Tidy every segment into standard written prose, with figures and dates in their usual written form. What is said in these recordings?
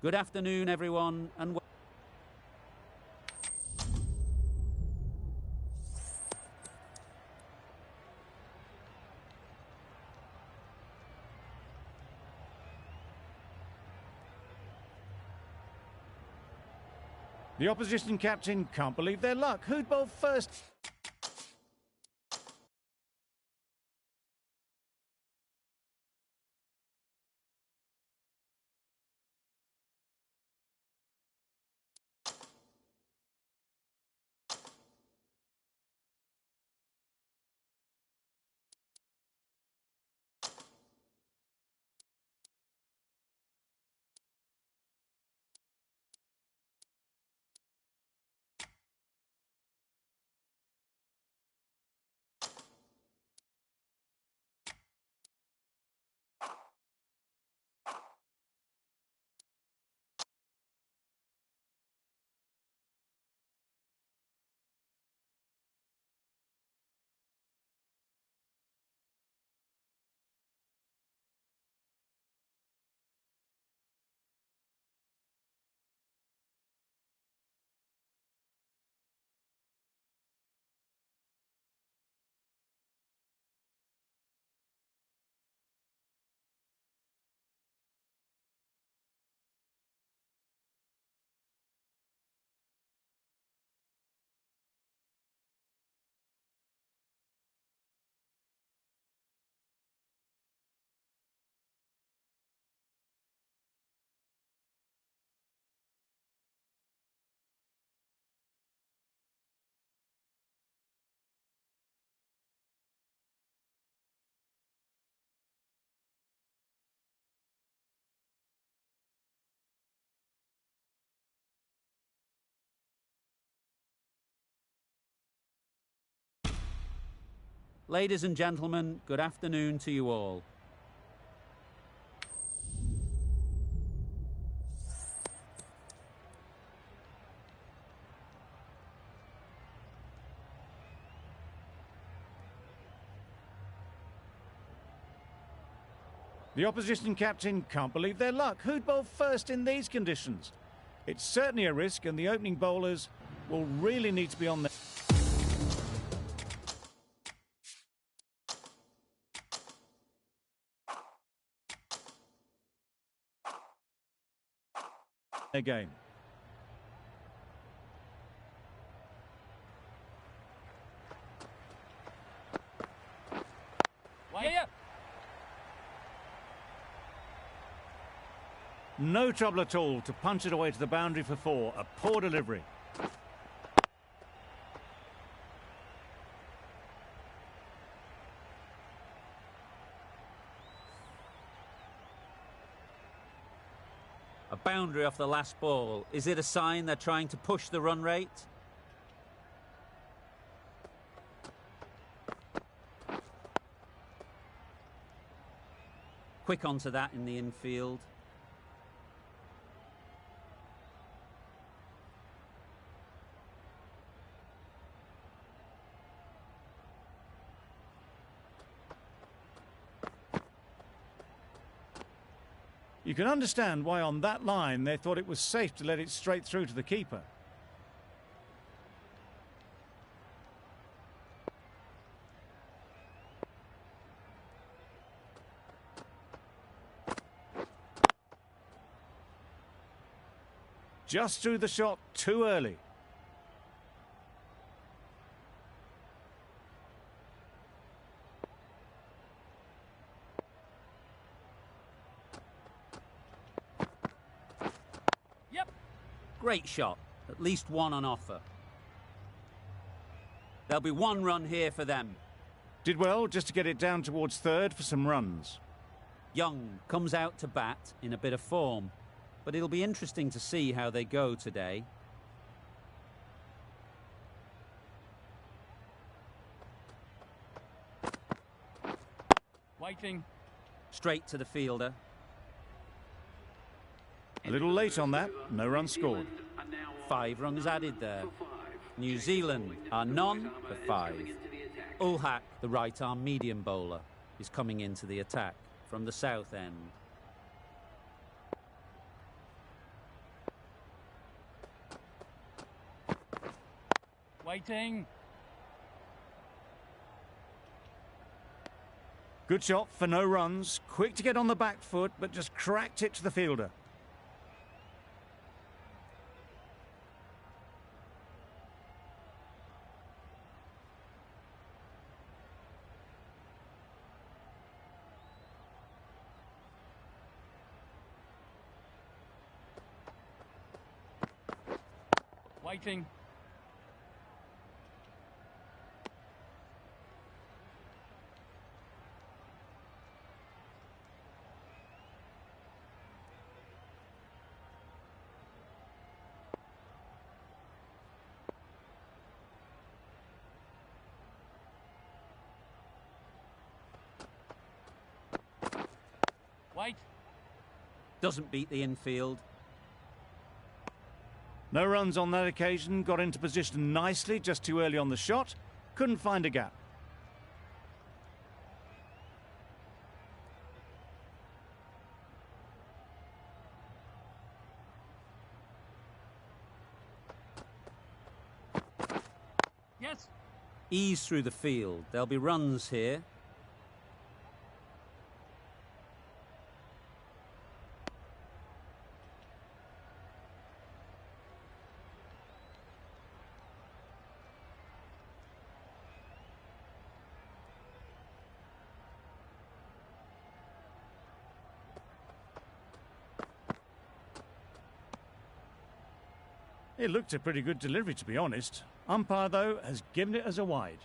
Good afternoon, everyone, and the opposition captain can't believe their luck. Who'd bowl first? ladies and gentlemen, good afternoon to you all. The opposition captain can't believe their luck. Who'd bowl first in these conditions? It's certainly a risk, and the opening bowlers will really need to be on their game. Yeah. No trouble at all to punch it away to the boundary for 4. A poor delivery. A boundary off the last ball. Is it a sign they're trying to push the run rate? Quick onto that in the infield. You can understand why on that line they thought it was safe to let it straight through to the keeper. Just threw the shot too early. Great shot. At least one on offer. There'll be 1 run here for them. Did well just to get it down towards third for some runs. Young comes out to bat in a bit of form, but it'll be interesting to see how they go today. Waiting. Straight to the fielder. A little late on that, no run scored. 5 runs added there. New Zealand are none for 5. Ulhak, the right-arm medium bowler, is coming into the attack from the south end. Waiting. Good shot for no runs. Quick to get on the back foot, but just cracked it to the fielder. Waiting. Wait. Doesn't beat the infield. No runs on that occasion. Got into position nicely, just too early on the shot. Couldn't find a gap. Yes. Ease through the field. There'll be runs here. It looked a pretty good delivery, to be honest. Umpire, though, has given it as a wide.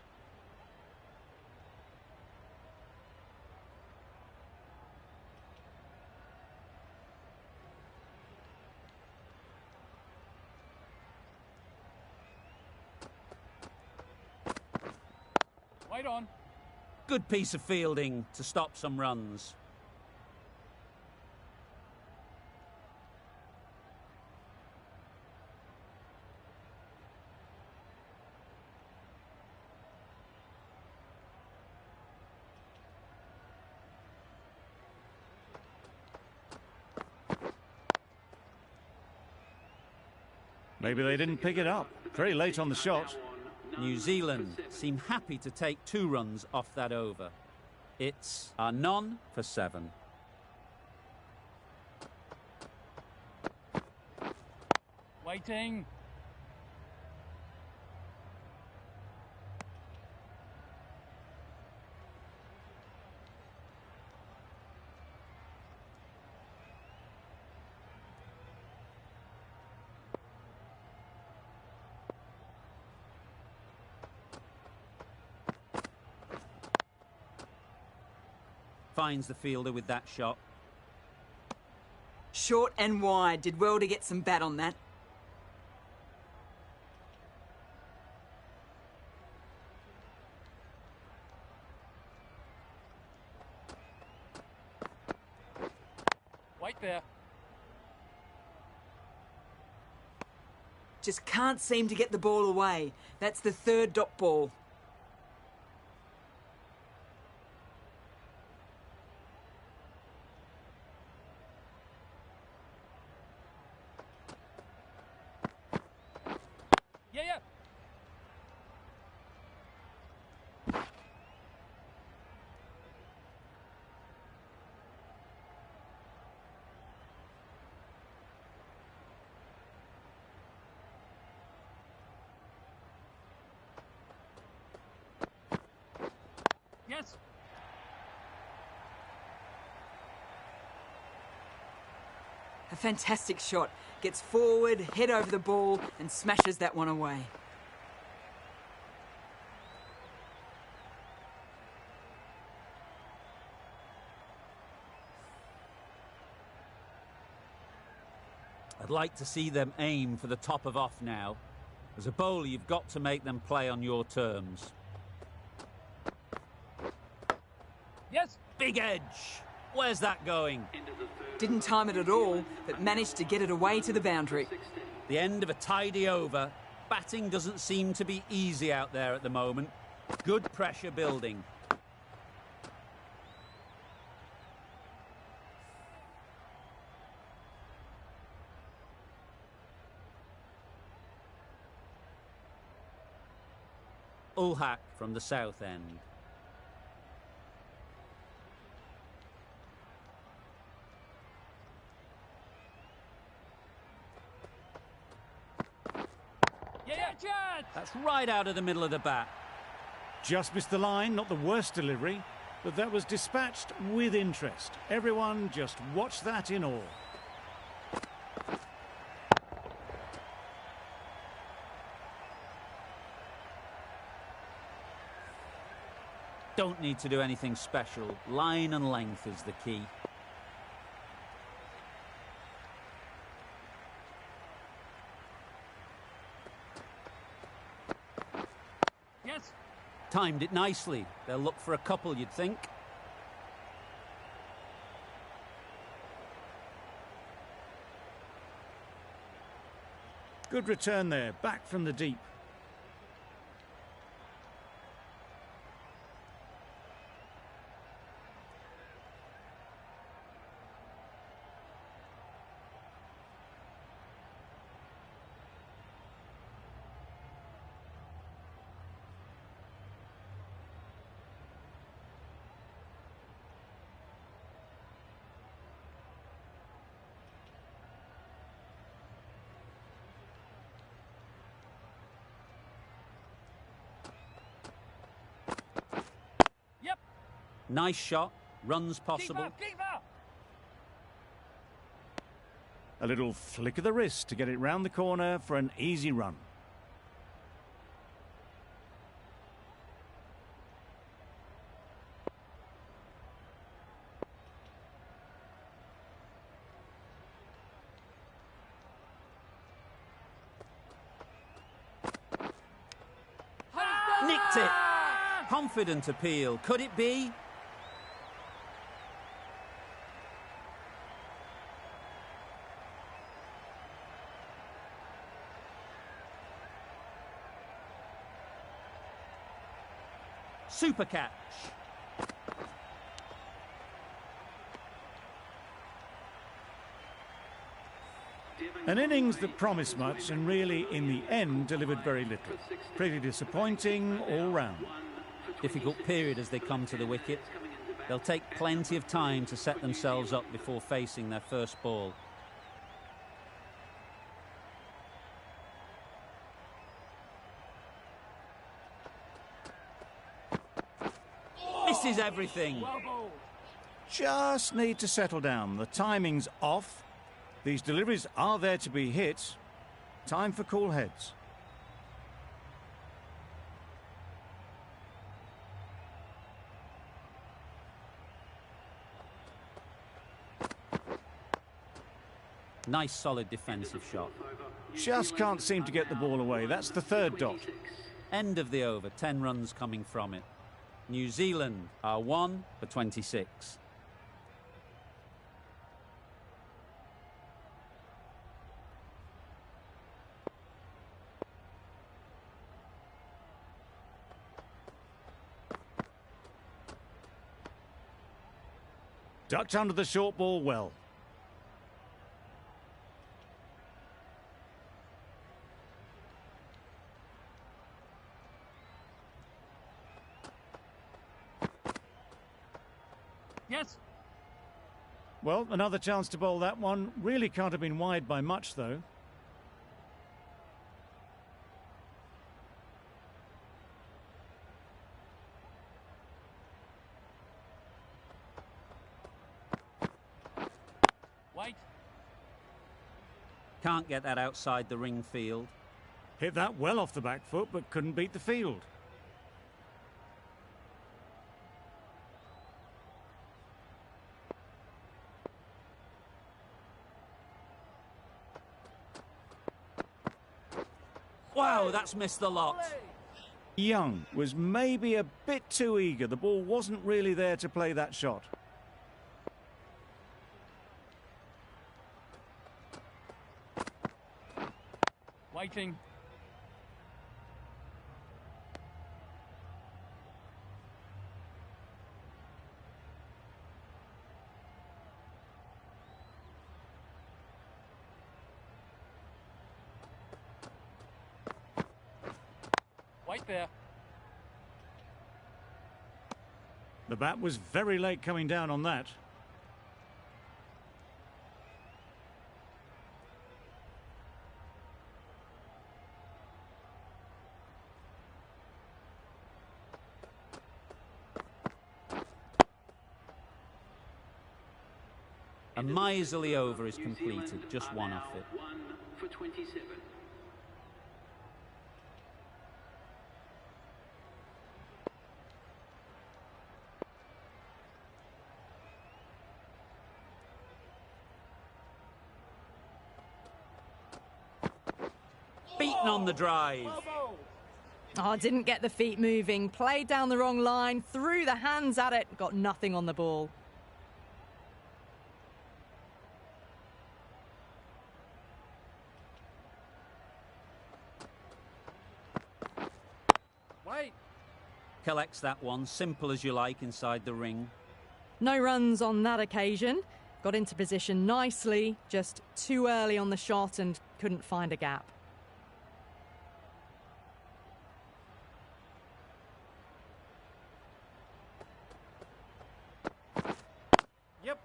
Wait on. Good piece of fielding to stop some runs. Maybe they didn't pick it up. Very late on the shot. New Zealand seem happy to take 2 runs off that over. It's a none for 7. Waiting. Finds the fielder with that shot. Short and wide. Did well to get some bat on that. Wait there. Just can't seem to get the ball away. That's the 3rd dot ball. Yeah. Yes. A fantastic shot. Gets forward, head over the ball, and smashes that one away. I'd like to see them aim for the top of off now. As a bowler, you've got to make them play on your terms. Yes. Big edge. Where's that going? Didn't time it at all, but managed to get it away to the boundary. The end of a tidy over. Batting doesn't seem to be easy out there at the moment. Good pressure building. Ulhak from the south end. Yeah, yeah. That's right out of the middle of the bat. Just missed the line, not the worst delivery, but that was dispatched with interest. Everyone just watched that in awe. Don't need to do anything special. Line and length is the key. Yes. Timed it nicely. They'll look for a couple, you'd think. Good return there, back from the deep. Yep. Nice shot. Runs possible. Keep up. A little flick of the wrist to get it round the corner for an easy run. Nicked it. Confident appeal. Could it be? Super catch. An innings that promised much and really, in the end, delivered very little. Pretty disappointing all round. Difficult period as they come to the wicket. They'll take plenty of time to set themselves up before facing their first ball. Misses everything. Well bowled. Just need to settle down. The timing's off. These deliveries are there to be hit. Time for cool heads. Nice solid defensive shot. Just can't seem to get the ball away. That's the third dot. End of the over, 10 runs coming from it. New Zealand are 1 for 26. Ducked under the short ball well. Yes. Well, another chance to bowl that one. Really can't have been wide by much, though. Wait. Can't get that outside the ring field. Hit that well off the back foot, but couldn't beat the field. Wow, that's missed the lot. Young was maybe a bit too eager. The ball wasn't really there to play that shot. Waiting. Wait there. The bat was very late coming down on that. A miserly over is completed, just one off it. 1 for 27. Beaten on the drive. Oh, didn't get the feet moving. Played down the wrong line, threw the hands at it, got nothing on the ball. Wait. Collects that one, simple as you like, inside the ring. No runs on that occasion. Got into position nicely, just too early on the shot and couldn't find a gap. Yep.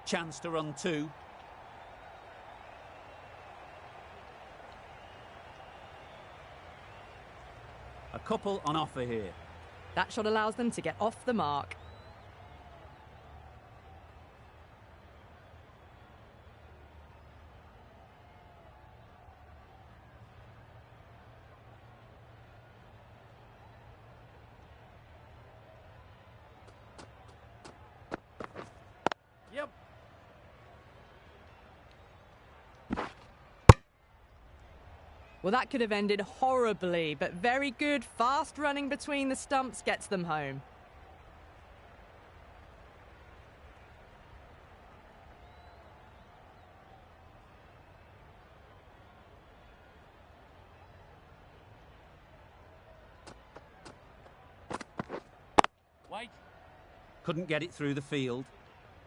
Chance to run two. A couple on offer here. That shot allows them to get off the mark. Yep. Well, that could have ended horribly, but very good, fast running between the stumps gets them home. Wait. Couldn't get it through the field.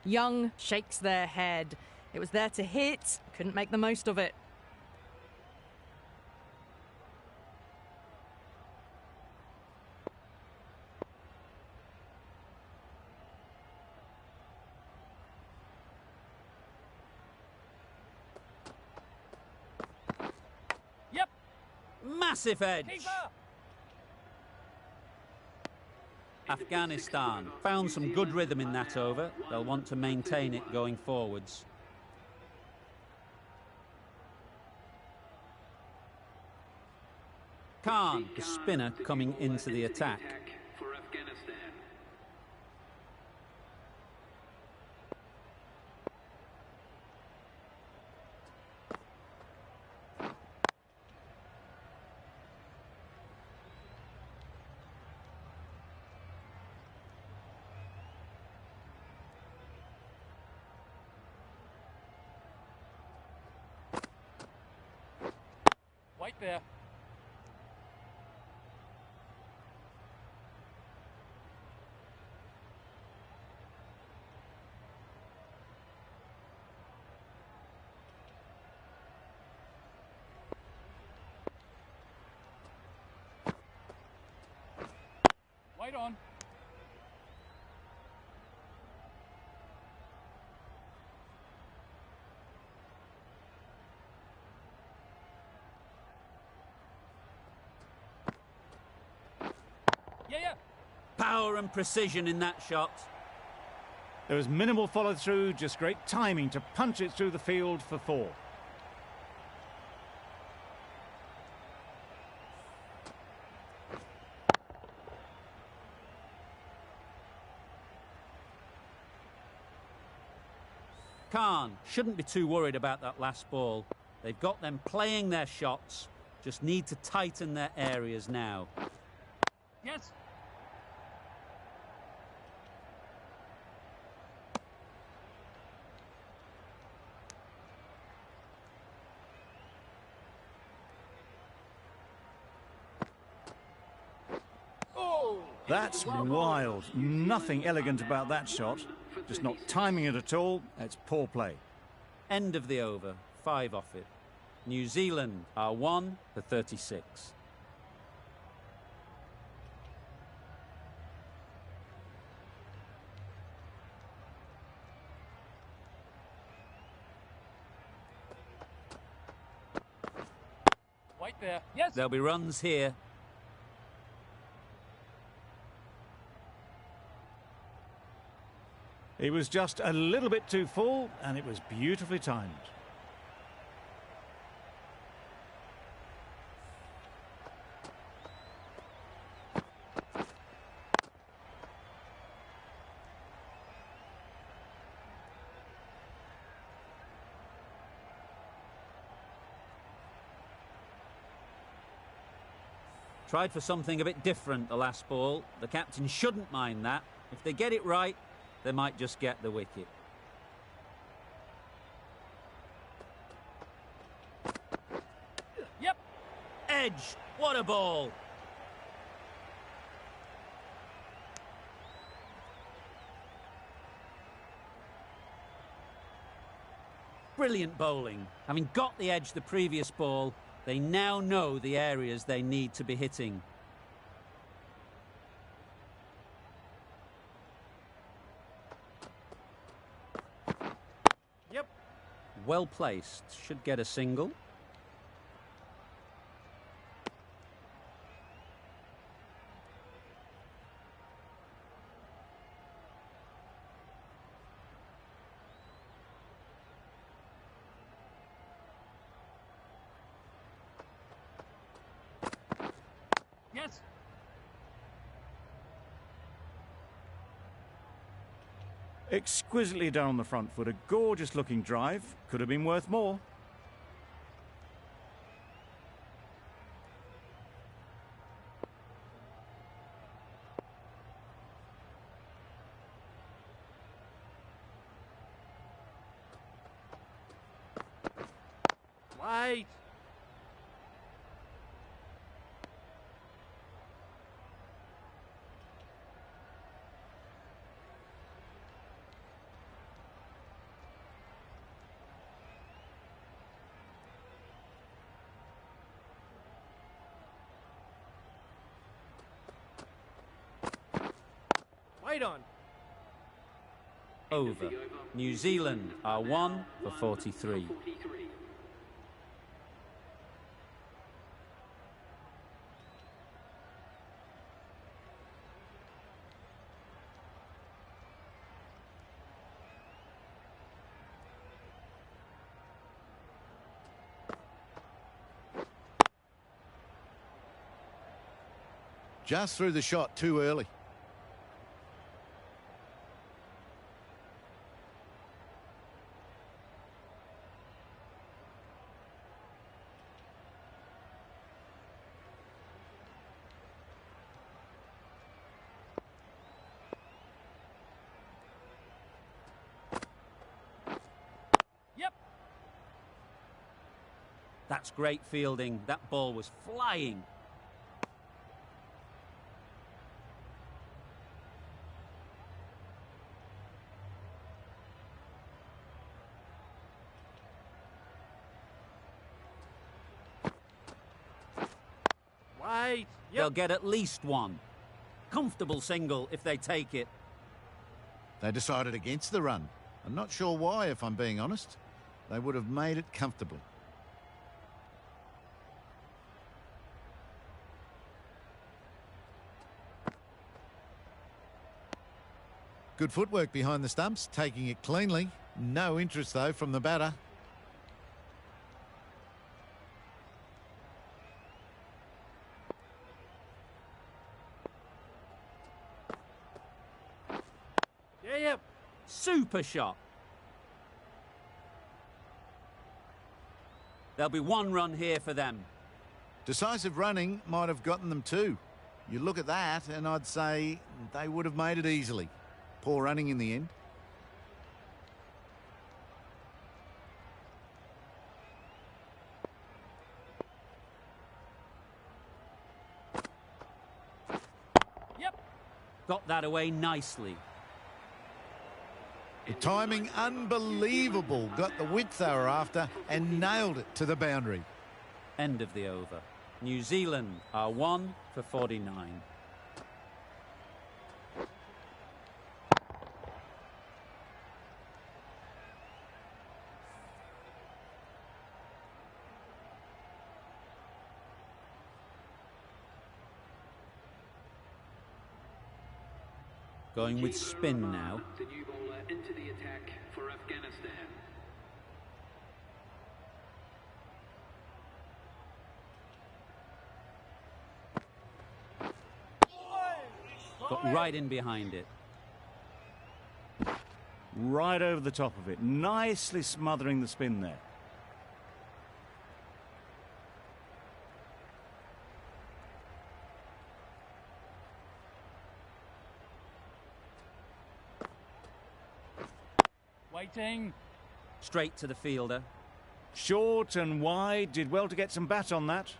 Young shakes their head. It was there to hit, couldn't make the most of it. Yep. Massive edge. Keeper. Afghanistan found some good rhythm in that over. They'll want to maintain it going forwards. Khan, the spinner, coming into the attack. For Afghanistan. Wait there. Wait on. Yeah. Power and precision in that shot. There was minimal follow-through, just great timing to punch it through the field for four. Khan shouldn't be too worried about that last ball. They've got them playing their shots, just need to tighten their areas now. Yes. That's wild. Nothing elegant about that shot. Just not timing it at all. It's poor play. End of the over, 5 off it. New Zealand are 1 for 36. Yes. There'll be runs here. He was just a little bit too full, and it was beautifully timed. Tried for something a bit different the last ball. The captain shouldn't mind that. If they get it right, they might just get the wicket. Yep. Edge! What a ball! Brilliant bowling. Having got the edge the previous ball, they now know the areas they need to be hitting. Yep. Well placed. Should get a single. Yes. Exquisitely done on the front foot. A gorgeous looking drive. Could have been worth more. Wait. Wait on. Over. New Zealand are 1 for 43. Just threw the shot too early. Yep. That's great fielding. That ball was flying. Wait. They'll Yep. get at least one. Comfortable single if they take it. They decided against the run. I'm not sure why, if I'm being honest. They would have made it comfortably. Good footwork behind the stumps, taking it cleanly. No interest, though, from the batter. Yeah, yep. Super shot. There'll be one run here for them. Decisive running might have gotten them two. You look at that, and I'd say they would have made it easily. Poor running in the end. Yep. Got that away nicely. The timing unbelievable. Got the width they were after and nailed it to the boundary. End of the over. New Zealand are 1 for 49. Going with spin now. The new bowler into the attack for Afghanistan. Got right in behind it. Right over the top of it, nicely smothering the spin there. Waiting. Straight to the fielder. Short and wide, did well to get some bat on that.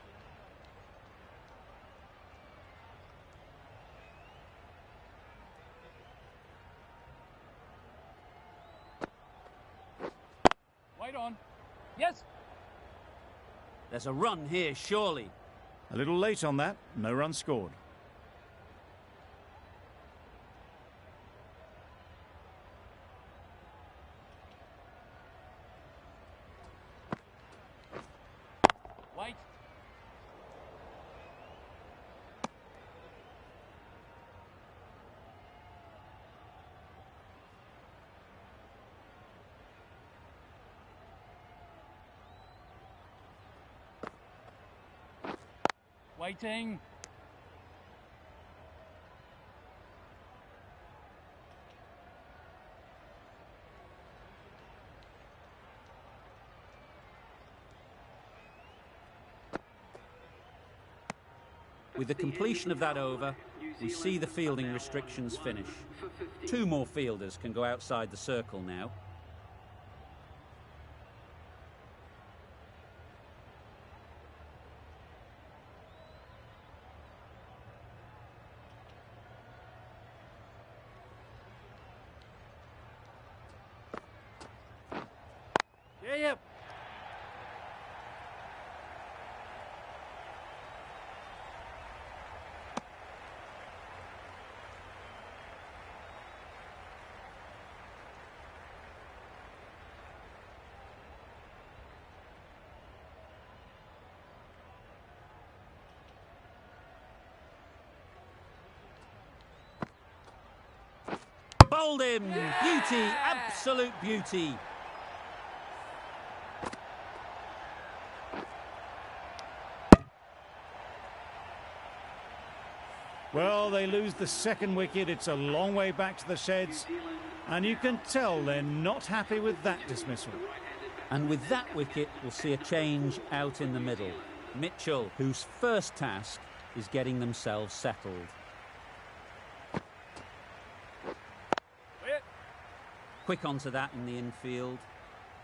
Wait on. Yes. There's a run here, surely. A little late on that, no run scored. Wait. Waiting. With the completion of that over, we see the fielding restrictions finish. 2 more fielders can go outside the circle now. Yeah. Bowled him! Beauty, absolute beauty. Well, they lose the second wicket. It's a long way back to the sheds. And you can tell they're not happy with that dismissal. And with that wicket, we'll see a change out in the middle. Mitchell, whose first task is getting themselves settled. Quick onto that in the infield.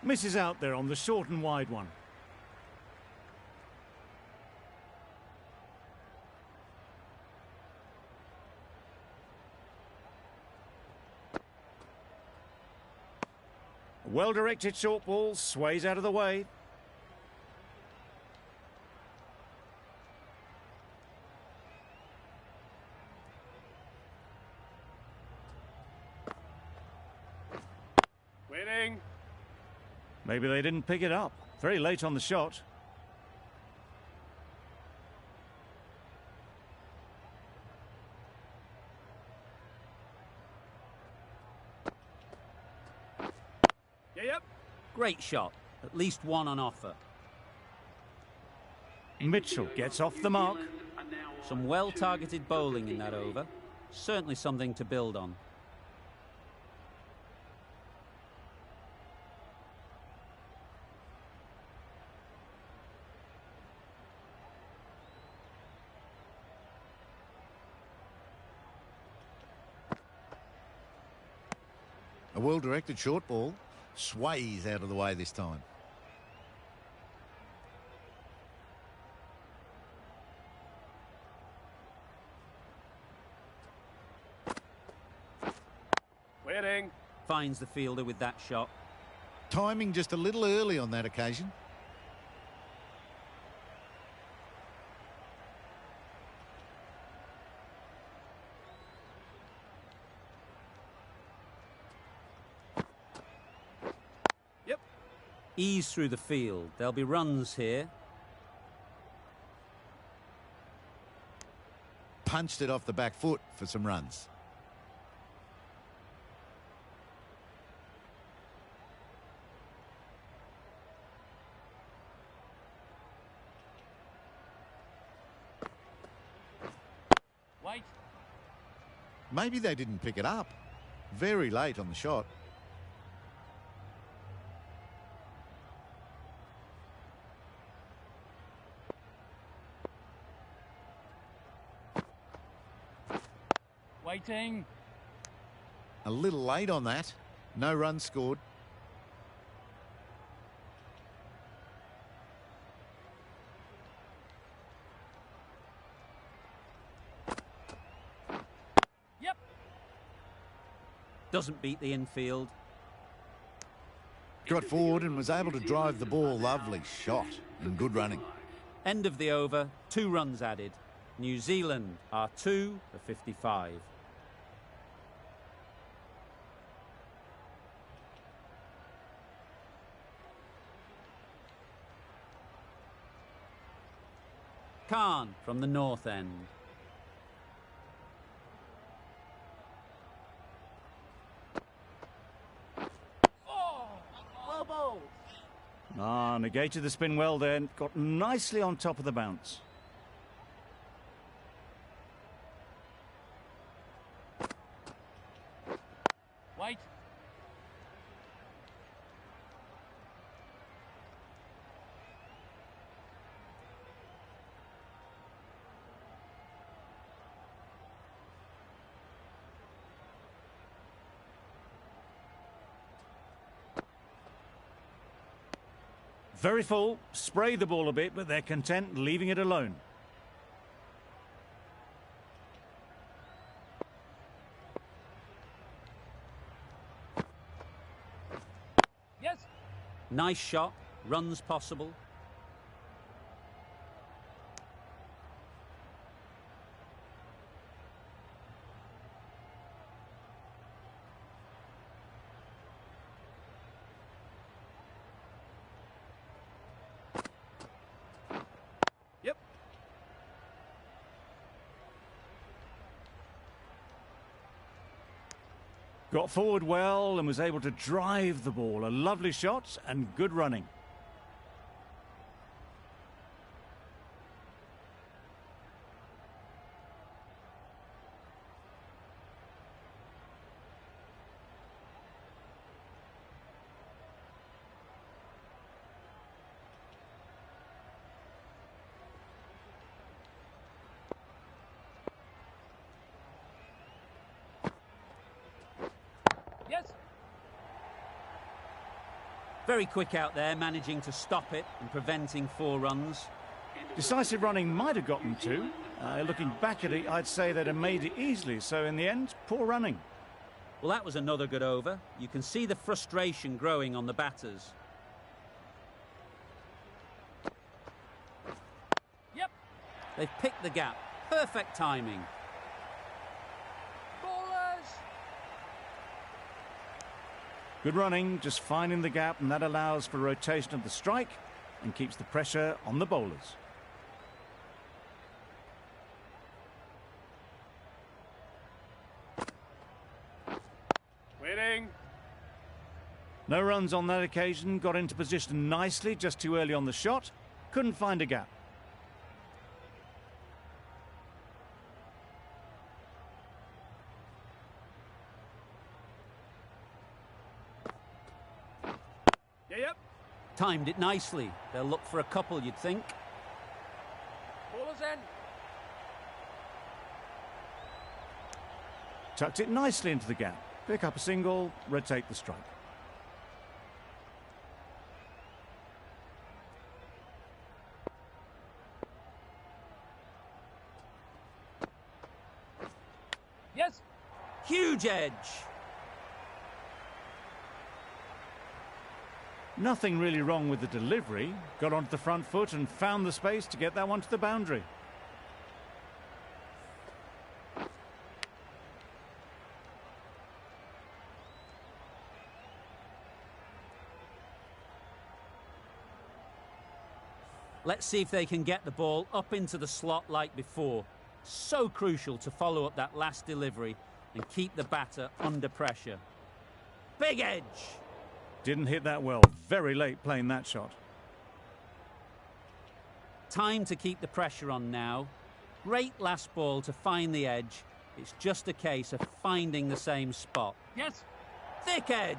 Misses out there on the short and wide one. Well-directed short ball, sways out of the way. Waiting. Maybe they didn't pick it up. Very late on the shot. Yep. Great shot. At least one on offer. Mitchell gets off the mark. Some well-targeted bowling in that over. Certainly something to build on. A well-directed short ball sways out of the way this time. Waiting. Finds the fielder with that shot. Timing just a little early on that occasion. Yep. Ease through the field. There'll be runs here. Punched it off the back foot for some runs. Wait. Maybe they didn't pick it up. Very late on the shot. Waiting. A little late on that. No runs scored. Yep. Doesn't beat the infield. Got forward and was able to drive the ball. Lovely shot and good running. End of the over, 2 runs added. New Zealand are 2 for 55. Khan from the north end. Well bowled. Negated the spin well then. Got nicely on top of the bounce. Wait. Very full. Spray the ball a bit, but they're content leaving it alone. Yes. Nice shot, runs possible. Yep. Got forward well and was able to drive the ball. A lovely shot and good running. Yes. Very quick out there, managing to stop it and preventing 4 runs. Decisive running might have gotten 2. Looking back at it, I'd say they'd have made it easily. So in the end, poor running. Well, that was another good over. You can see the frustration growing on the batters. Yep. They've picked the gap. Perfect timing. Ballers. Good running, just finding the gap, and that allows for rotation of the strike and keeps the pressure on the bowlers. Waiting. No runs on that occasion, got into position nicely, just too early on the shot. Couldn't find a gap. Yep. Timed it nicely. They'll look for a couple, you'd think. Ballers in. Tucked it nicely into the gap. Pick up a single, rotate the strike. Yes. Huge edge. Nothing really wrong with the delivery. Got onto the front foot and found the space to get that one to the boundary. Let's see if they can get the ball up into the slot like before. So crucial to follow up that last delivery and keep the batter under pressure. Big edge. Didn't hit that well. Very late playing that shot. Time to keep the pressure on now. Great last ball to find the edge. It's just a case of finding the same spot. Yes. Thick edge.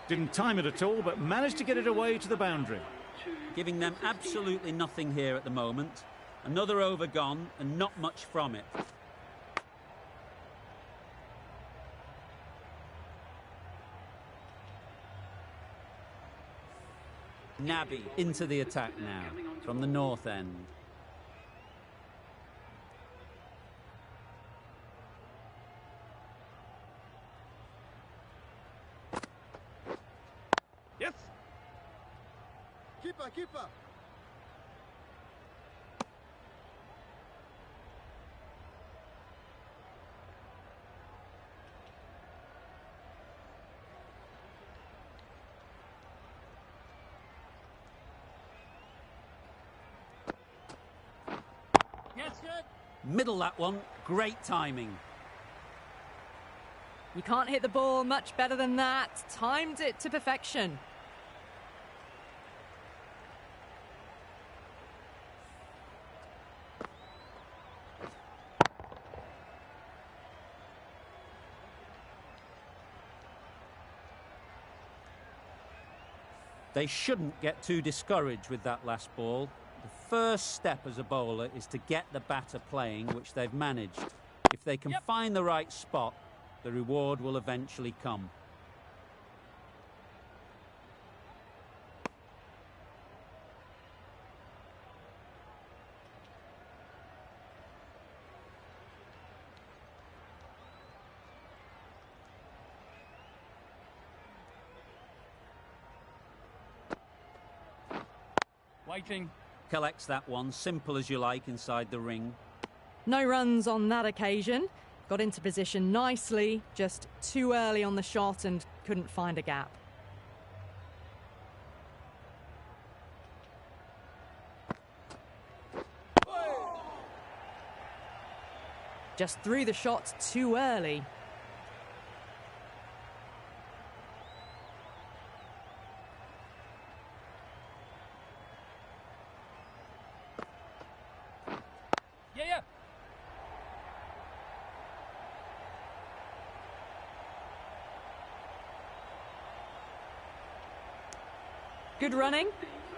Didn't time it at all, but managed to get it away to the boundary. Giving them absolutely nothing here at the moment. Another over gone and not much from it. Naby into the attack now from the north end. Yes. Keeper, keeper. Yes, good. Middle that one. Great timing. You can't hit the ball much better than that. Timed it to perfection. They shouldn't get too discouraged with that last ball. The first step as a bowler is to get the batter playing, which they've managed. If they can find the right spot, the reward will eventually come. Waiting. Collects that one, simple as you like, inside the ring. No runs on that occasion. Got into position nicely, just too early on the shot and couldn't find a gap. Just threw the shot too early. Yeah. Good running,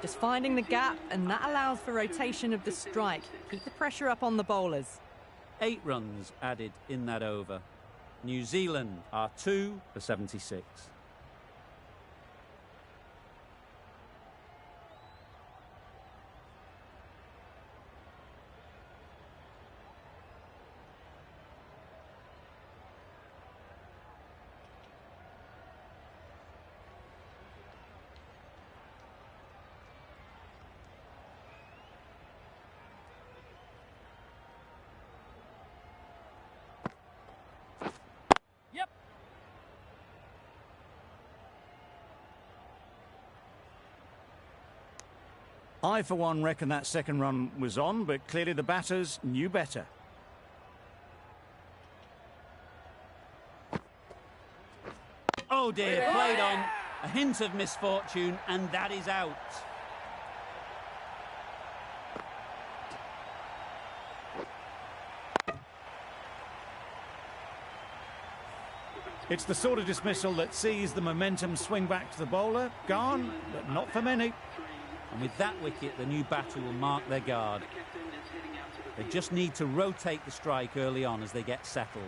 just finding the gap, and that allows for rotation of the strike. Keep the pressure up on the bowlers. 8 runs added in that over. New Zealand are 2 for 76. Yep. I, for one, reckon that second run was on, but clearly the batters knew better. Oh dear, played on. A hint of misfortune, and that is out. It's the sort of dismissal that sees the momentum swing back to the bowler. Gone, but not for many. And with that wicket, the new batter will mark their guard. They just need to rotate the strike early on as they get settled.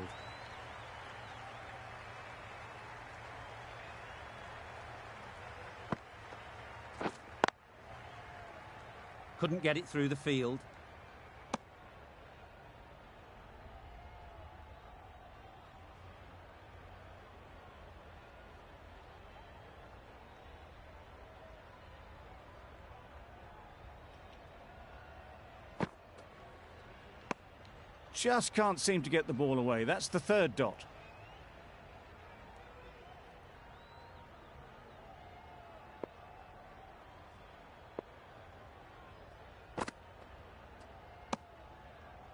Couldn't get it through the field. Just can't seem to get the ball away. That's the third dot.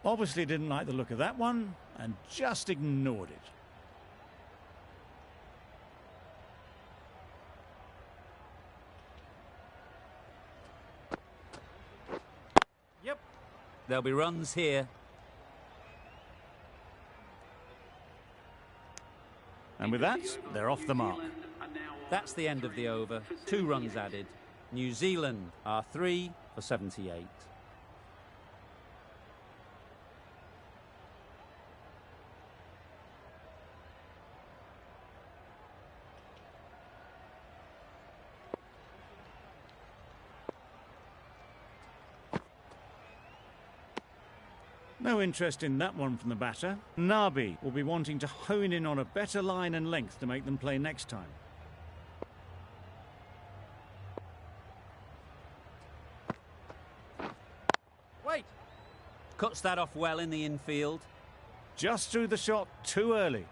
Obviously didn't like the look of that one and just ignored it. There'll be runs here. And with that, they're off the mark. That's the end of the over. 2 runs added. New Zealand are 3 for 78. No interest in that one from the batter. Nabi will be wanting to hone in on a better line and length to make them play next time. Wait. Cuts that off well in the infield. Just threw the shot too early.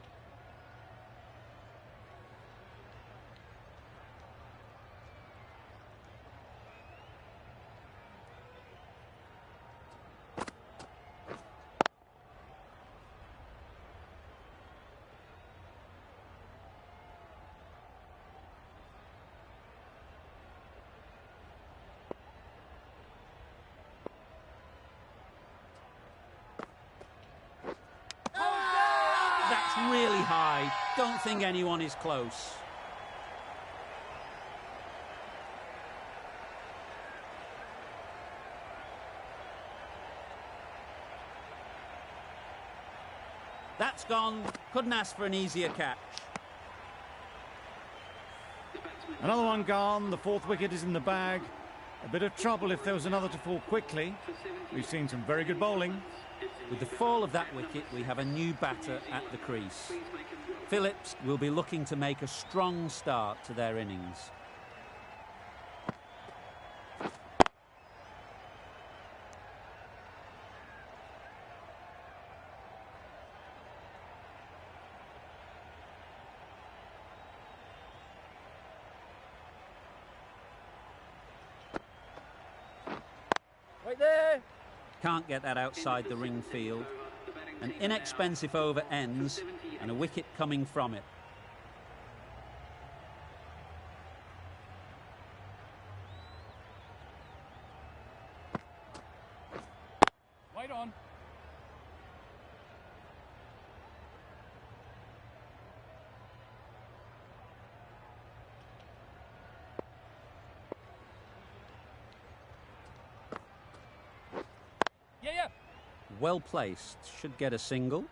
That's really high. Don't think anyone is close. That's gone. Couldn't ask for an easier catch. Another one gone. The 4th wicket is in the bag. A bit of trouble if there was another to fall quickly. We've seen some very good bowling. With the fall of that wicket, we have a new batter at the crease. Phillips will be looking to make a strong start to their innings. Right there. Can't get that outside the ring field. An inexpensive over ends and a wicket coming from it. Right on. Yeah. Well placed. Should get a single.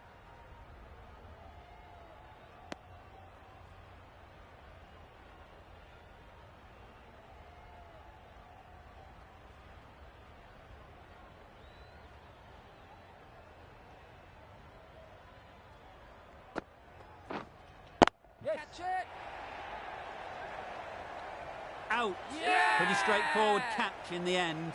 Yes. Catch it. Out. Yeah! Pretty straightforward catch in the end.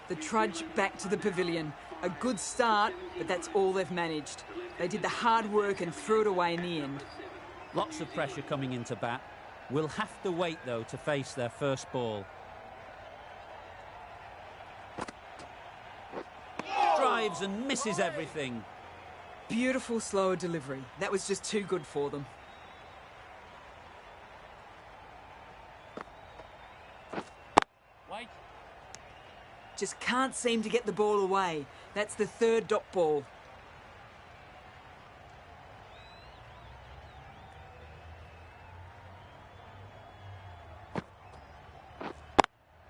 The trudge back to the pavilion. A good start, but that's all they've managed. They did the hard work and threw it away in the end. Lots of pressure coming into bat. We'll have to wait, though, to face their first ball. Drives and misses everything. Beautiful slower delivery. That was just too good for them. Wait. Just can't seem to get the ball away. That's the 3rd dot ball.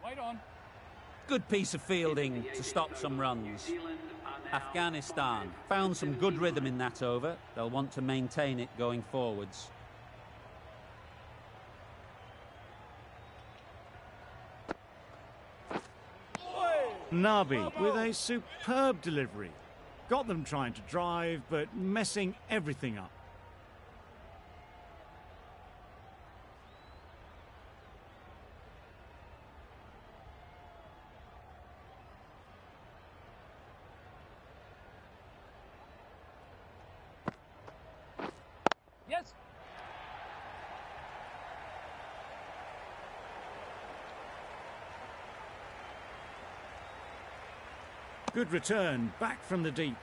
Right on. Good piece of fielding to stop some runs. Afghanistan found some good rhythm in that over. They'll want to maintain it going forwards. Nabi with a superb delivery. Got them trying to drive, but messing everything up. Yes. Good return, back from the deep.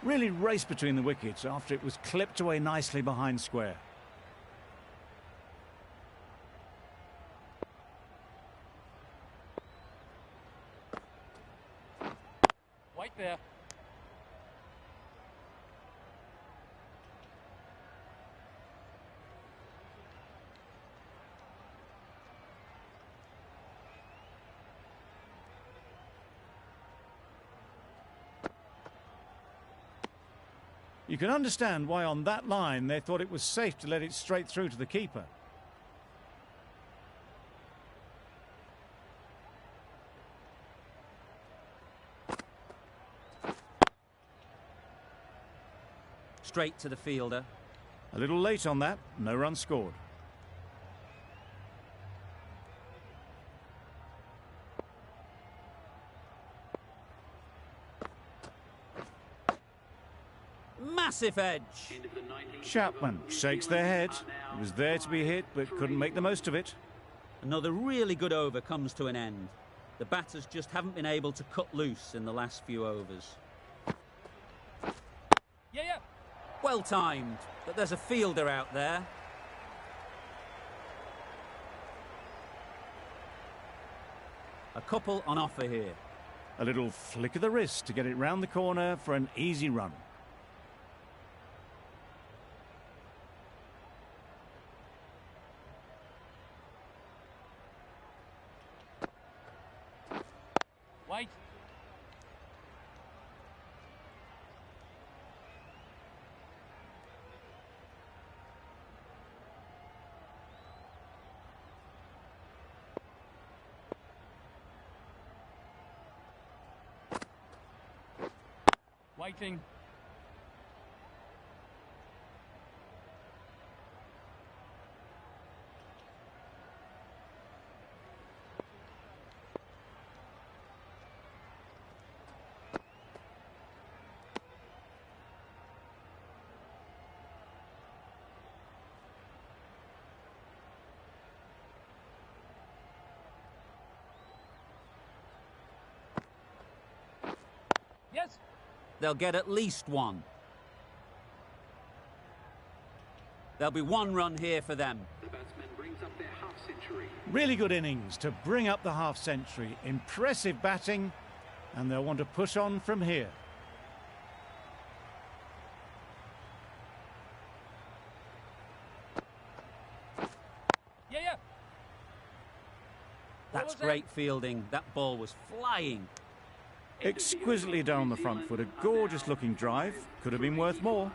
Really raced between the wickets after it was clipped away nicely behind square. Wait there. You can understand why on that line they thought it was safe to let it straight through to the keeper. Straight to the fielder. A little late on that, no run scored. Massive edge. Chapman shakes their head. It was there to be hit, but couldn't make the most of it. Another really good over comes to an end. The batters just haven't been able to cut loose in the last few overs. Yeah. Well timed, but there's a fielder out there. A couple on offer here. A little flick of the wrist to get it round the corner for an easy run. Wait. Waiting. Yes. They'll get at least one. There'll be one run here for them. The batsman brings up their half-century. Really good innings to bring up the half-century. Impressive batting, and they'll want to push on from here. Yeah. That's great fielding. That ball was flying. Exquisitely down the front foot. A gorgeous looking drive. Could have been worth more.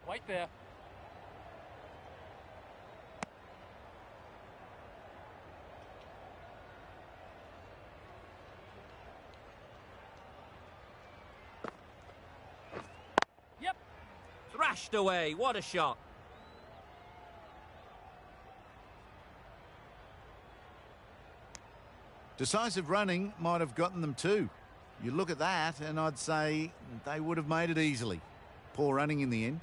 Wait there. Yep. Thrashed away. What a shot. Decisive running might have gotten them too. You look at that and I'd say they would have made it easily. Poor running in the end.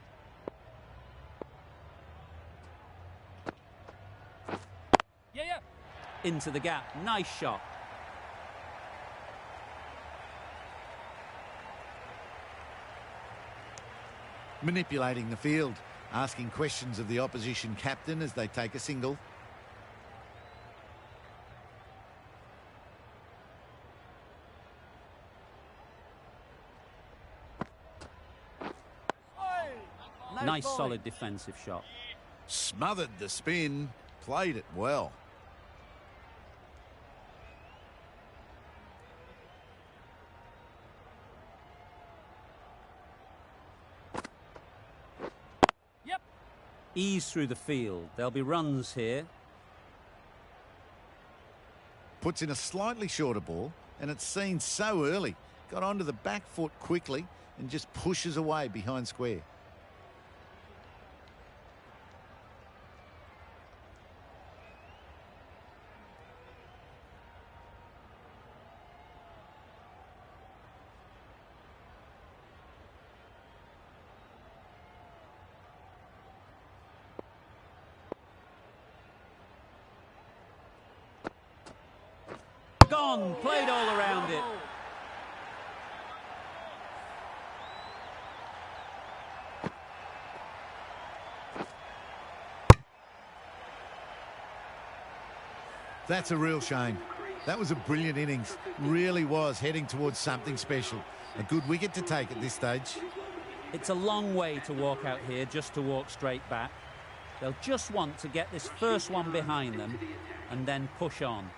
Yeah. Into the gap. Nice shot. Manipulating the field, asking questions of the opposition captain as they take a single. Nice solid defensive shot. Smothered the spin, played it well. Ease through the field. There'll be runs here. Puts in a slightly shorter ball, and it's seen so early. Got onto the back foot quickly and just pushes away behind square. Gone, played all around it. That's a real shame. That was a brilliant innings. Really was heading towards something special. A good wicket to take at this stage. It's a long way to walk out here just to walk straight back. They'll just want to get this first one behind them and then push on.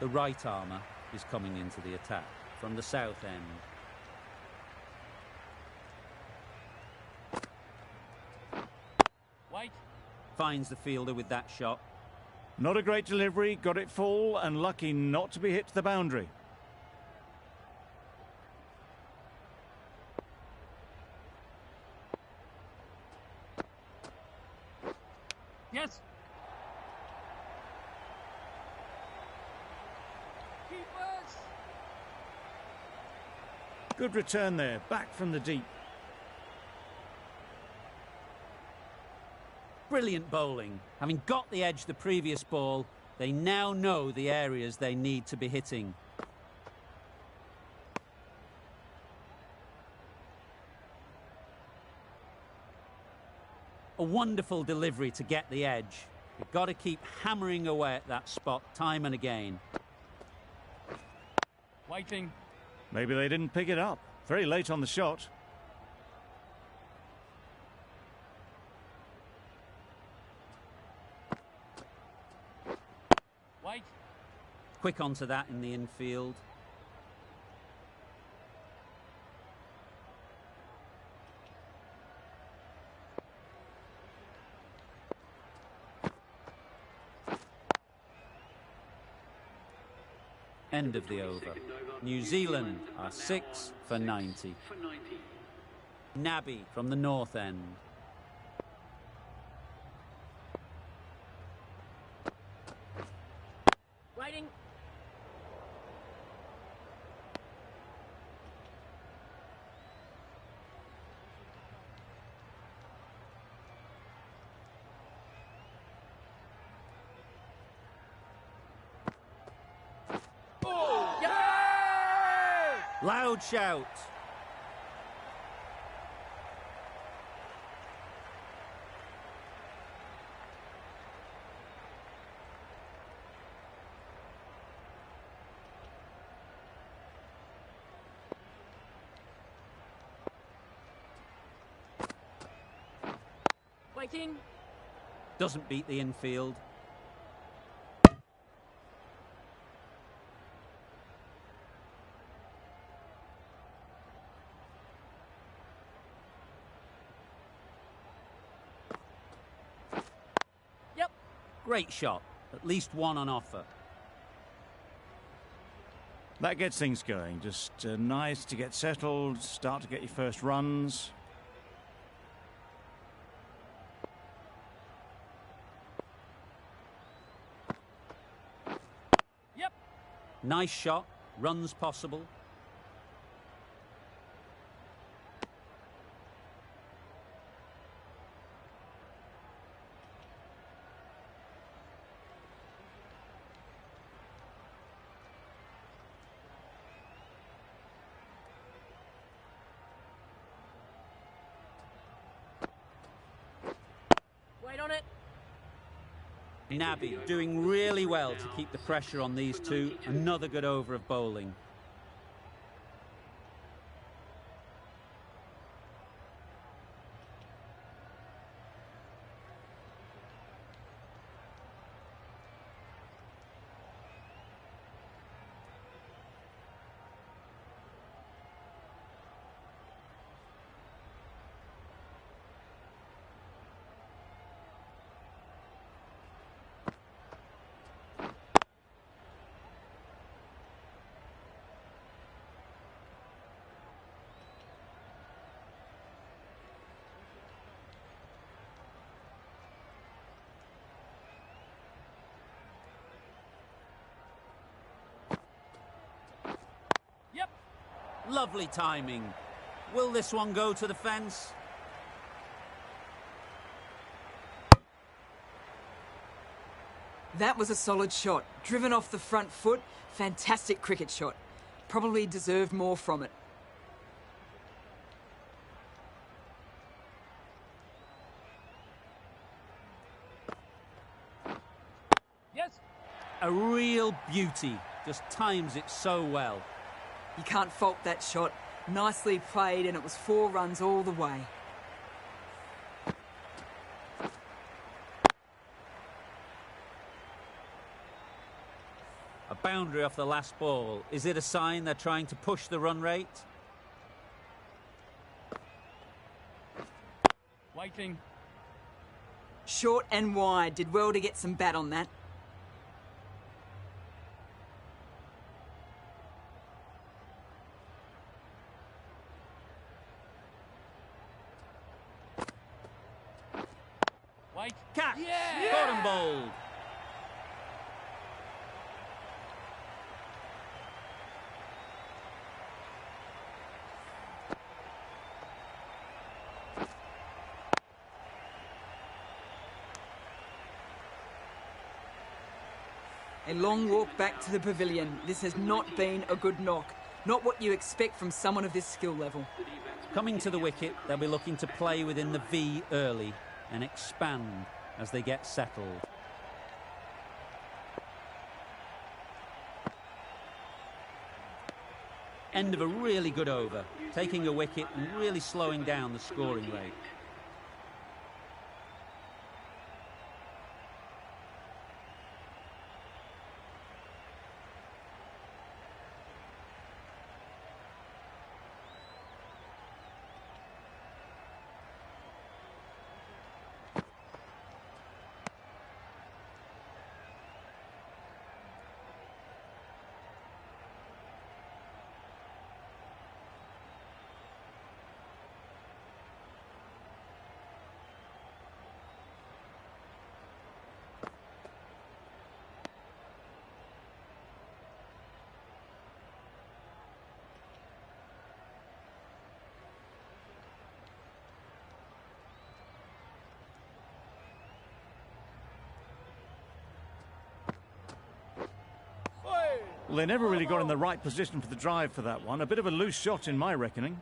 The right armour is coming into the attack from the south end. White. Finds the fielder with that shot. Not a great delivery, got it full and lucky not to be hit to the boundary. Yes. Keepers. Good return there, back from the deep. Brilliant bowling. Having got the edge the previous ball, they now know the areas they need to be hitting. A wonderful delivery to get the edge. You've got to keep hammering away at that spot time and again. Waiting. Maybe they didn't pick it up. Very late on the shot. White. Quick onto that in the infield. End of the over. New Zealand are 6 for 90. Nabby from the north end. Waiting. Oh! Yay! Loud shout. Waiting. Doesn't beat the infield. Yep. Great shot. At least one on offer. That gets things going. Just nice to get settled, start to get your first runs. Yep. Nice shot. Runs possible. Wait on it. Nabby doing really well to keep the pressure on these two. Another good over of bowling. Lovely timing. Will this one go to the fence? That was a solid shot. Driven off the front foot. Fantastic cricket shot. Probably deserved more from it. Yes. A real beauty. Just times it so well. You can't fault that shot. Nicely played, and it was 4 runs all the way. A boundary off the last ball. Is it a sign they're trying to push the run rate? Waiting. Short and wide. Did well to get some bat on that. Wait. Catch! Yeah! Got him bowled. A long walk back to the pavilion. This has not been a good knock. Not what you expect from someone of this skill level. Coming to the wicket, they'll be looking to play within the V early and expand as they get settled. End of a really good over, taking a wicket and really slowing down the scoring rate. Well, they never really got in the right position for the drive for that one. A bit of a loose shot in my reckoning.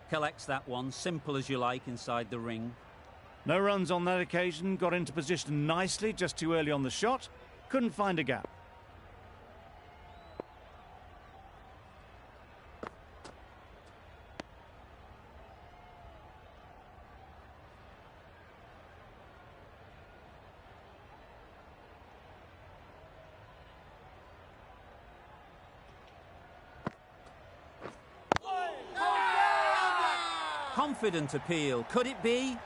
Collects that one, simple as you like, inside the ring. No runs on that occasion, got into position nicely, just too early on the shot. Couldn't find a gap. Confident appeal, could it be?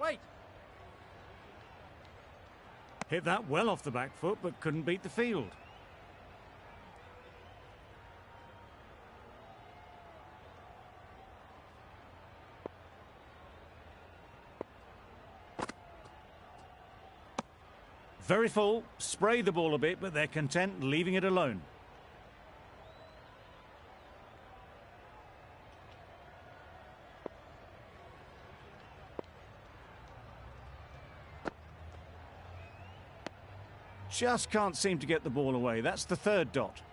Wait. Hit that well off the back foot, but couldn't beat the field. Very full, spray the ball a bit, but they're content leaving it alone. Just can't seem to get the ball away. That's the third dot.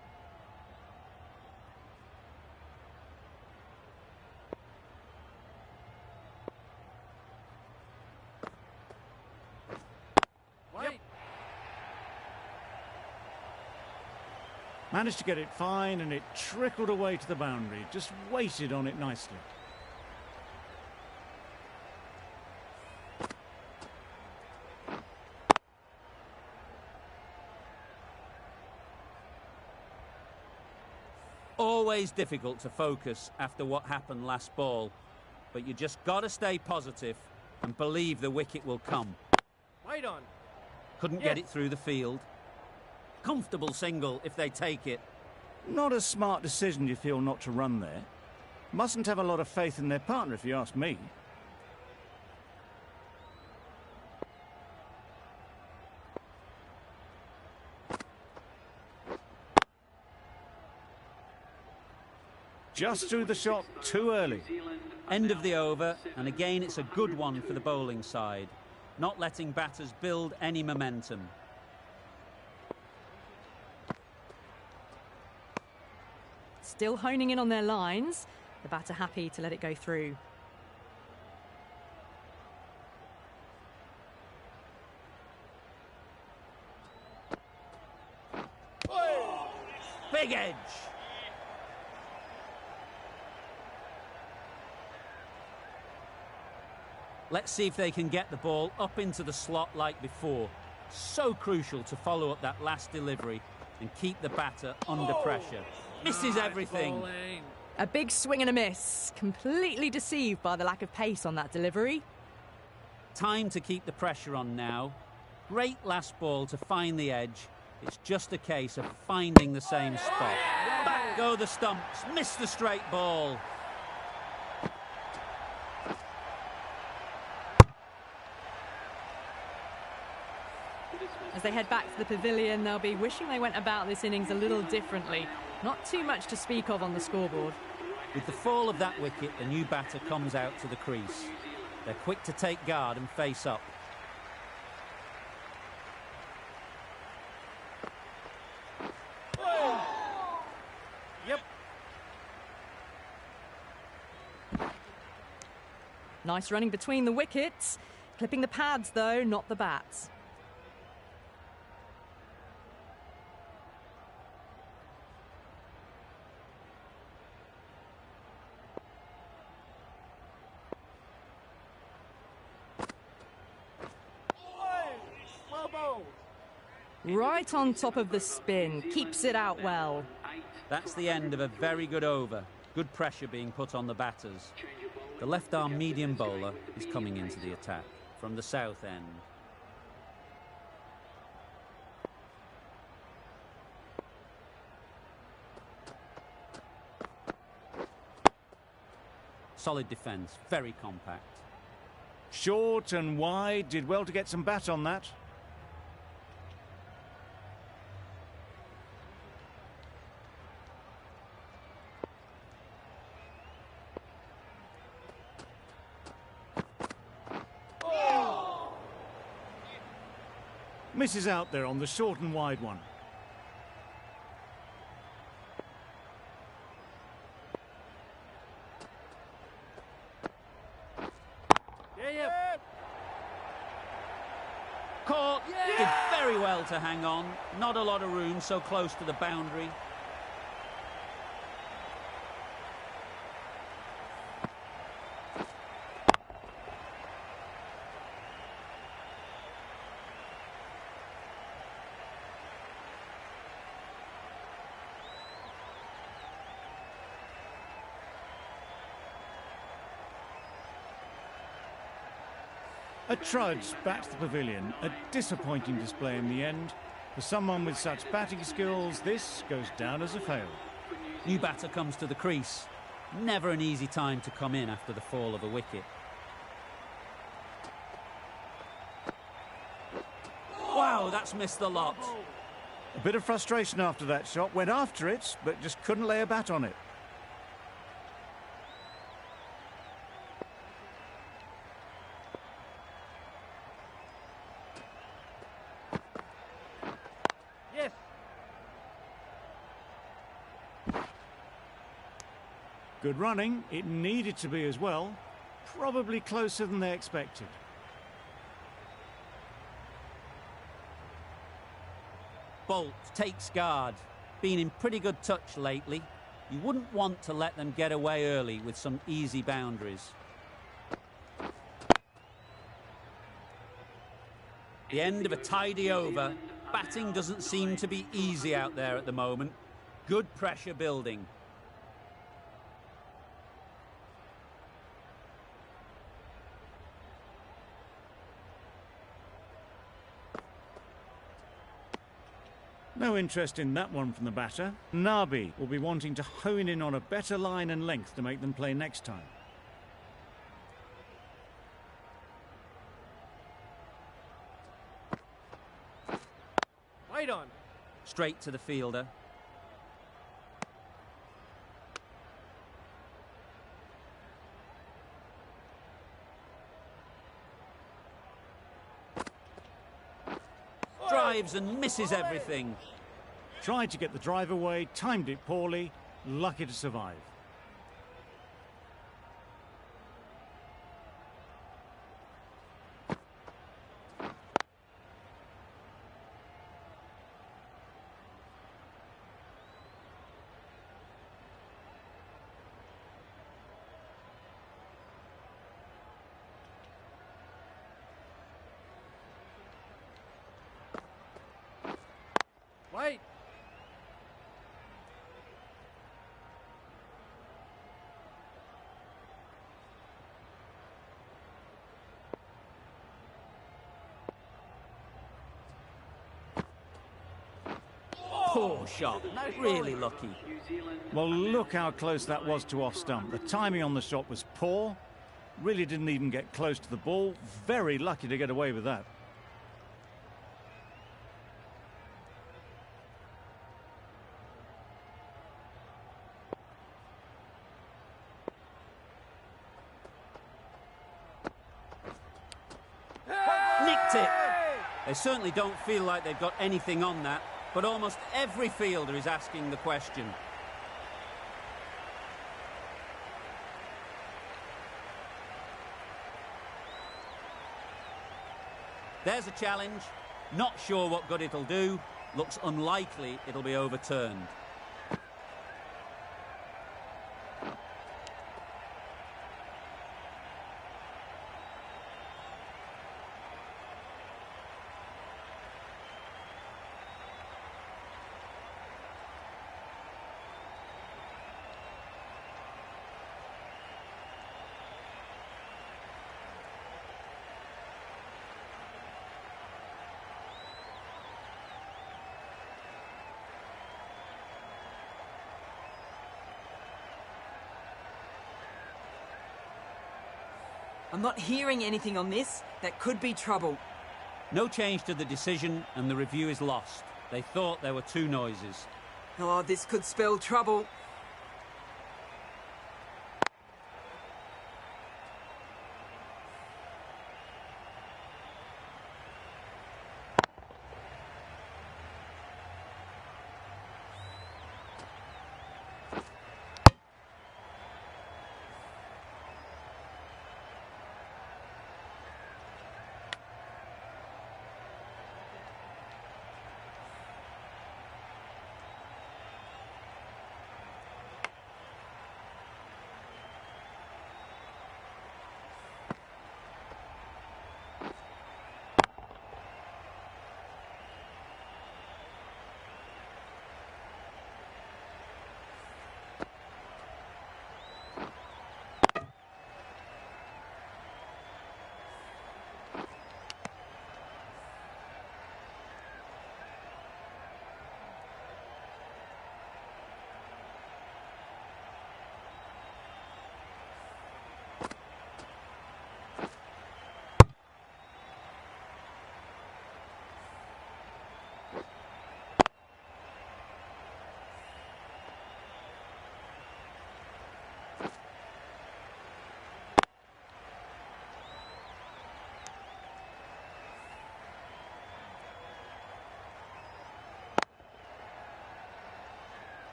Wait. Managed to get it fine, and it trickled away to the boundary. Just waited on it nicely. Always difficult to focus after what happened last ball, but you just got to stay positive and believe the wicket will come. Wide on. Couldn't get it through the field. Comfortable single if they take it. Not a smart decision, you feel, not to run there. Mustn't have a lot of faith in their partner, if you ask me. Just threw the shot too early. End of the over, and again it's a good one for the bowling side, not letting batters build any momentum. Still honing in on their lines. The batter happy to let it go through. Big edge. Let's see if they can get the ball up into the slot like before. So crucial to follow up that last delivery and keep the batter under pressure. Misses everything. A big swing and a miss. Completely deceived by the lack of pace on that delivery. Time to keep the pressure on now. Great last ball to find the edge. It's just a case of finding the same spot. Back go the stumps. Miss the straight ball. As they head back to the pavilion, they'll be wishing they went about this innings a little differently. Not too much to speak of on the scoreboard. With the fall of that wicket, the new batter comes out to the crease. They're quick to take guard and face up. Yep. Nice running between the wickets. Clipping the pads, though, not the bats. Right on top of the spin. Keeps it out well. That's the end of a very good over. Good pressure being put on the batters. The left-arm medium bowler is coming into the attack from the south end. Solid defence, very compact. Short and wide, did well to get some bat on that. Misses out there on the short and wide one. Caught, did very well to hang on. Not a lot of room, so close to the boundary. A trudge back to the pavilion. A disappointing display in the end. For someone with such batting skills, this goes down as a fail. New batter comes to the crease. Never an easy time to come in after the fall of a wicket. Wow, that's missed the lot. A bit of frustration after that shot. Went after it, but just couldn't lay a bat on it. Good running. It needed to be as well. Probably closer than they expected. Bolt takes guard. Been in pretty good touch lately. You wouldn't want to let them get away early with some easy boundaries. The end of a tidy over. Batting doesn't seem to be easy out there at the moment. Good pressure building. No interest in that one from the batter. Nabi will be wanting to hone in on a better line and length to make them play next time. Wide on. Straight to the fielder. Drives and misses everything. Tried to get the drive away, timed it poorly, lucky to survive. Wait. Poor shot. Really lucky. Well, look how close that was to off stump. The timing on the shot was poor. Really didn't even get close to the ball. Very lucky to get away with that. Nicked it. They certainly don't feel like they've got anything on that, but almost every fielder is asking the question. There's a challenge. Not sure what good it'll do. Looks unlikely it'll be overturned. I'm not hearing anything on this. That could be trouble. No change to the decision, and the review is lost. They thought there were two noises. Oh, this could spell trouble.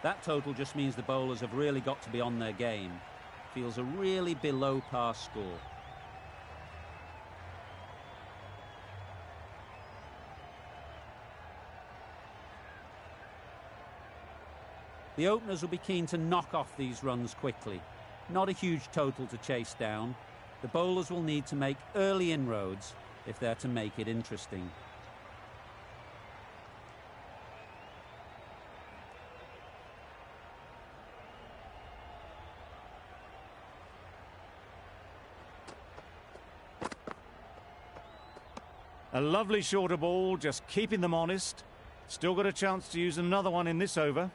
That total just means the bowlers have really got to be on their game. Feels a really below par score. The openers will be keen to knock off these runs quickly. Not a huge total to chase down. The bowlers will need to make early inroads if they're to make it interesting. A lovely shorter ball, just keeping them honest. Still got a chance to use another one in this over.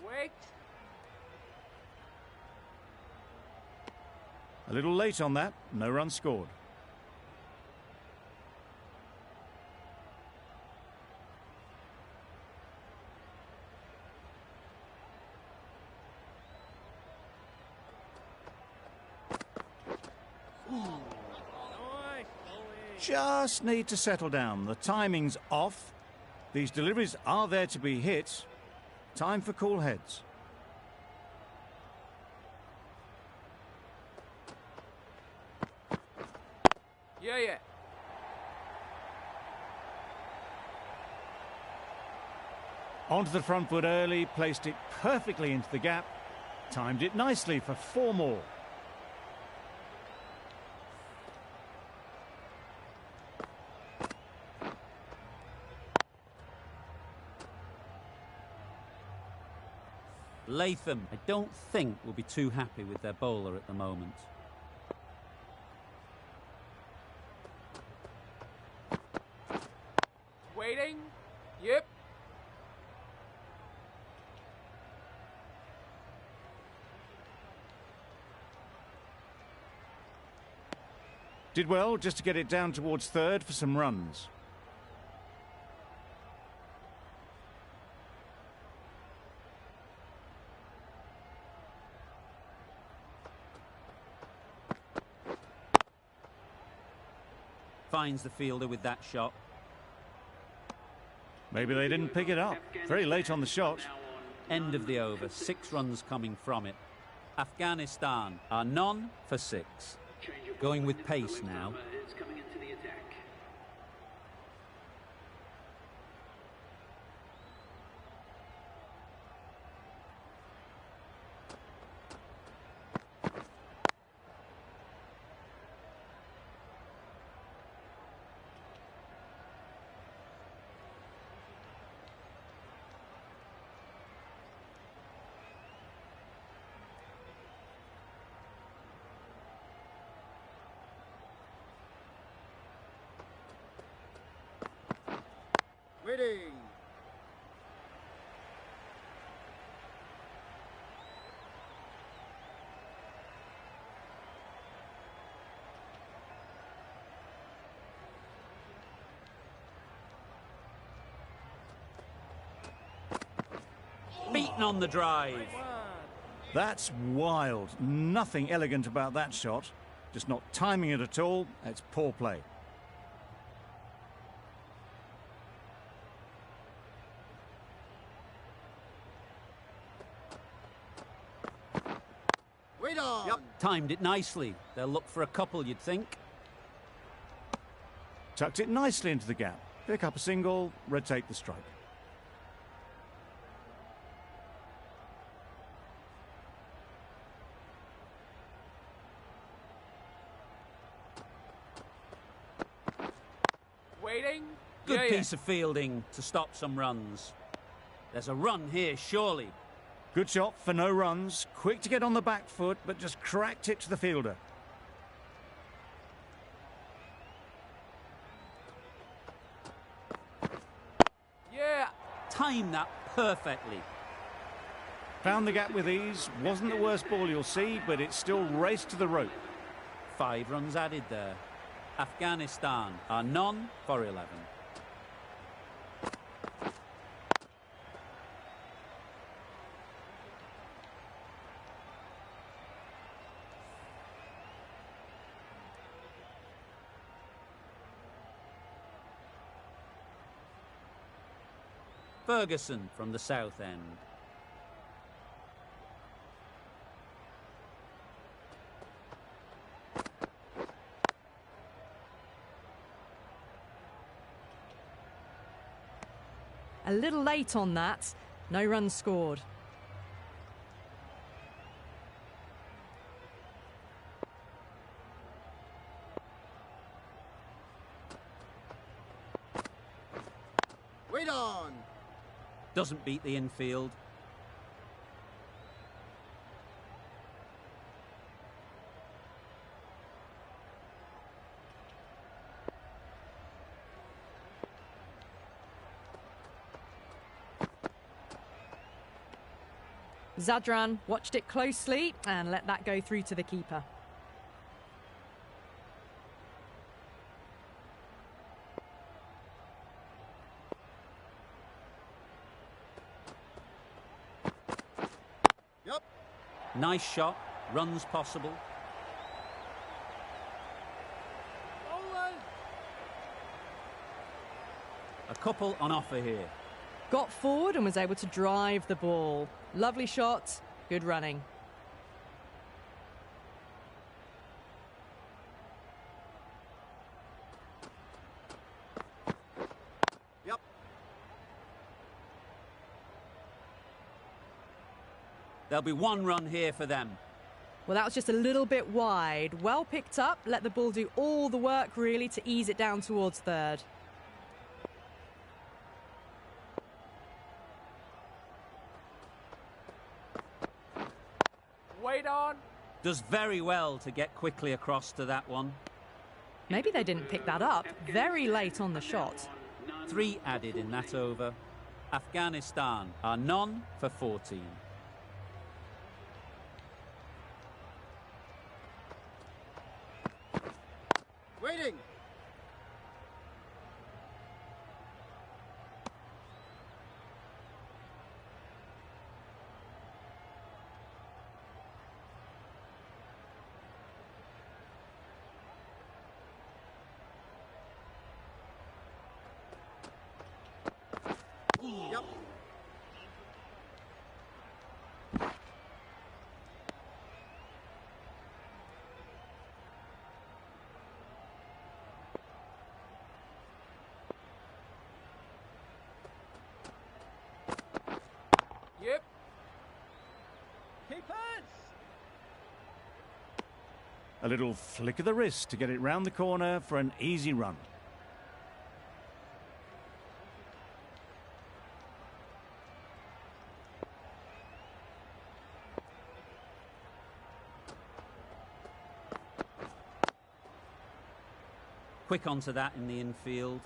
Wait. A little late on that, no run scored. Just need to settle down. The timing's off. These deliveries are there to be hit. Time for cool heads. Yeah. Onto the front foot early, placed it perfectly into the gap. Timed it nicely for 4 more. Latham, I don't think, will be too happy with their bowler at the moment. Waiting. Yep. Did well just to get it down towards third for some runs. Finds the fielder with that shot. Maybe they didn't pick it up. Very late on the shot. End of the over, 6 runs coming from it. Afghanistan are none for 6. Going with pace now. Is coming into the attack. Waiting. Beaten on the drive. That's wild. Nothing elegant about that shot. Just not timing it at all. It's poor play. Wait on. Yep, timed it nicely. They'll look for a couple, you'd think. Tucked it nicely into the gap. Pick up a single, rotate the strike. Waiting. Good piece of fielding to stop some runs. There's a run here, surely. Good shot for no runs. Quick to get on the back foot, but just cracked it to the fielder. Yeah. Timed that perfectly. Found the gap with ease. Wasn't the worst ball you'll see, but it still raced to the rope. 5 runs added there. Afghanistan are none for 11. Ferguson from the south end. A little late on that. No runs scored. Wait on. Doesn't beat the infield. Zadran watched it closely and let that go through to the keeper. Yep. Nice shot. Runs possible. Bowlers. A couple on offer here. Got forward and was able to drive the ball. Lovely shot, good running. Yep. There'll be one run here for them. Well, that was just a little bit wide. Well picked up, let the ball do all the work really to ease it down towards third. Wait on. Does very well to get quickly across to that one. Maybe they didn't pick that up. Very late on the shot. 3 added in that over. Afghanistan are none for 14. Waiting. Yep. Yep. Keepers. A little flick of the wrist to get it round the corner for an easy run. Quick onto that in the infield.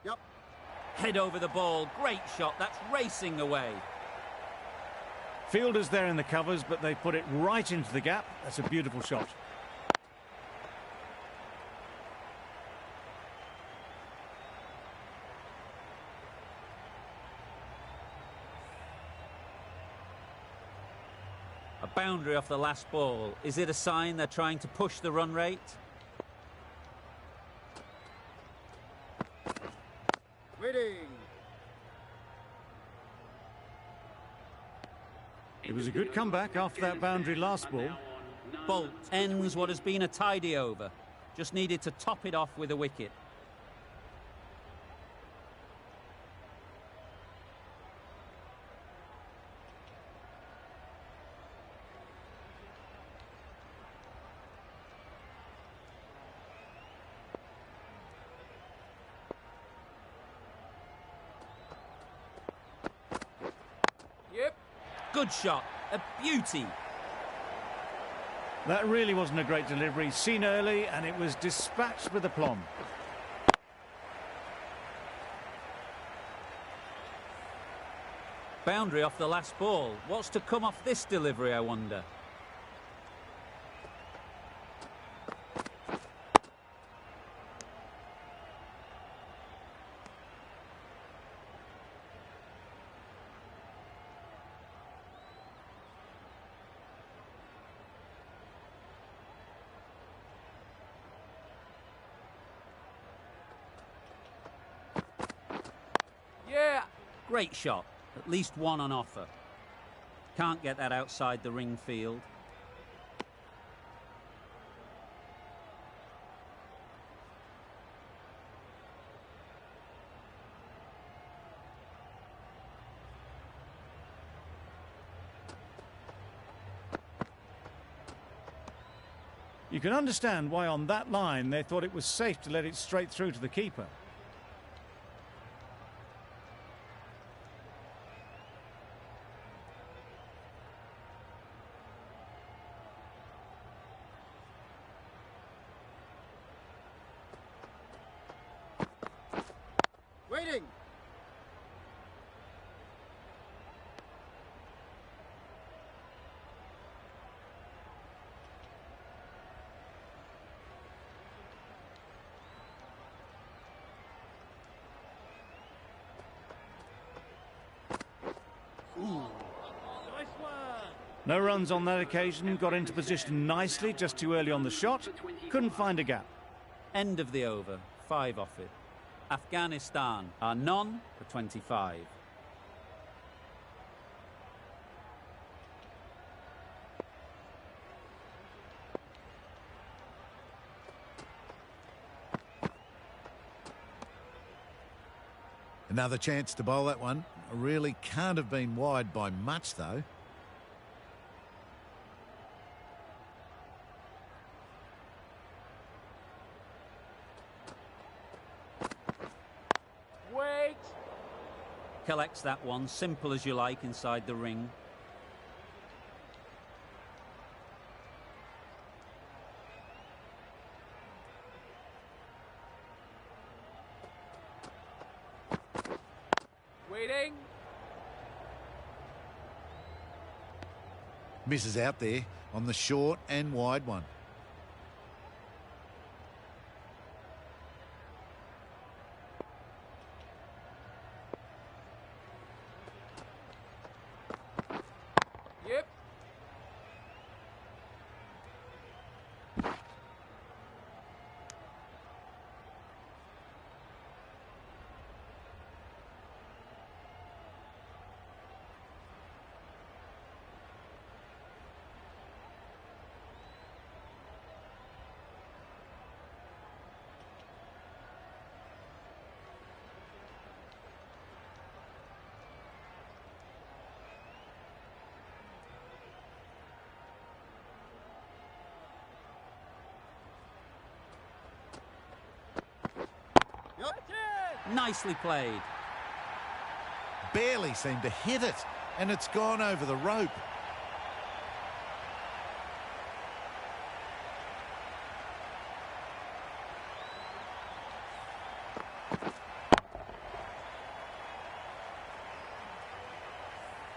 Yep. Head over the ball. Great shot. That's racing away. Fielders there in the covers, but they put it right into the gap. That's a beautiful shot. A boundary off the last ball. Is it a sign they're trying to push the run rate? Waiting. It was a good comeback after that boundary last ball. Bolt ends what has been a tidy over. Just needed to top it off with a wicket. Yep. Good shot. A beauty. That really wasn't a great delivery. Seen early, and it was dispatched with aplomb. Boundary off the last ball. What's to come off this delivery, I wonder? Yeah. Great shot. At least one on offer. Can't get that outside the ring field. You can understand why on that line they thought it was safe to let it straight through to the keeper. Waiting. No runs on that occasion, got into position nicely, just too early on the shot, couldn't find a gap. End of the over, 5 off it. Afghanistan are none for 25. Another chance to bowl that one. Really can't have been wide by much, though. Wait. Collects that one, simple as you like, inside the ring. Waiting. Misses out there on the short and wide one. Yep. Nicely played. Barely seemed to hit it, and it's gone over the rope.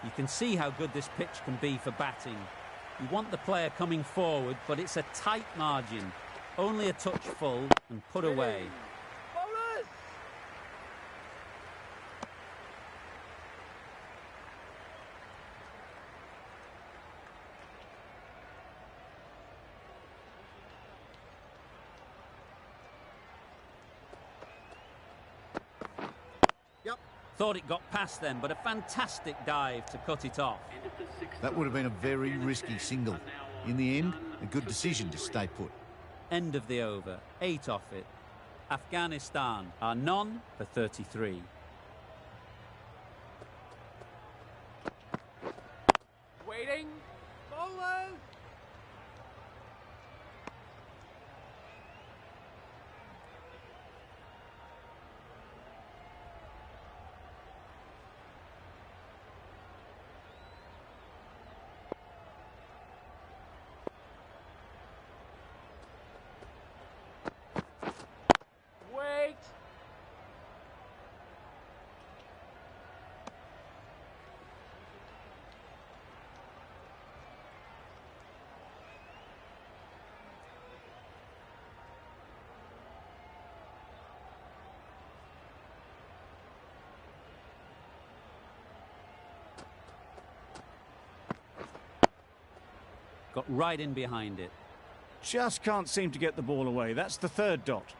You can see how good this pitch can be for batting. You want the player coming forward, but it's a tight margin. Only a touch full and put away. Bowlers. Yep. Thought it got past them, but a fantastic dive to cut it off. That would have been a very risky single. In the end, a good decision to stay put. End of the over, 8 off it. Afghanistan are none for 33. Waiting. Bowlers. Wait. Got right in behind it. Just can't seem to get the ball away. That's the third dot.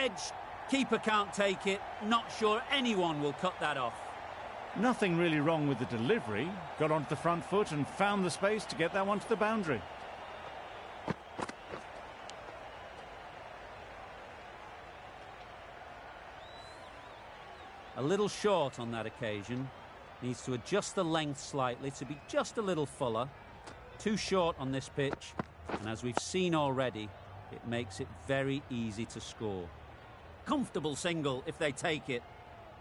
edge. Keeper can't take it. Not sure anyone will cut that off. Nothing really wrong with the delivery. Got onto the front foot and found the space to get that one to the boundary. A little short on that occasion. Needs to adjust the length slightly to be just a little fuller. Too short on this pitch, and as we've seen already, it makes it very easy to score. Comfortable single if they take it.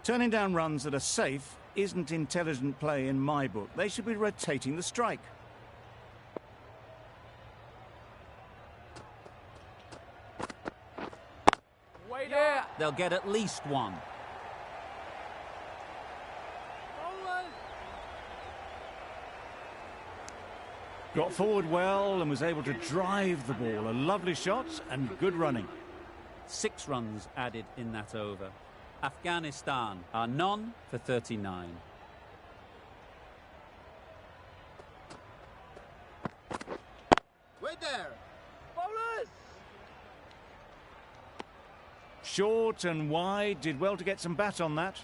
Turning down runs that are safe isn't intelligent play in my book. They should be rotating the strike. Wait up. They'll get at least one. Bowlers. Got forward well and was able to drive the ball. A lovely shot and good running. 6 runs added in that over. Afghanistan are none for 39. Wait there. Bowlers. Short and wide. Did well to get some bat on that.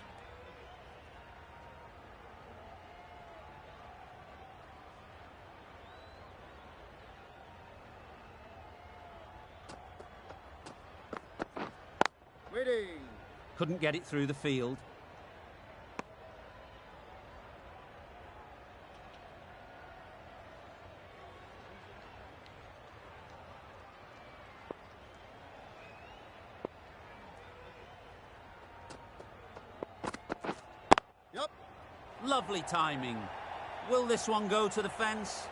Waiting. Couldn't get it through the field. Yep. Lovely timing. Will this one go to the fence?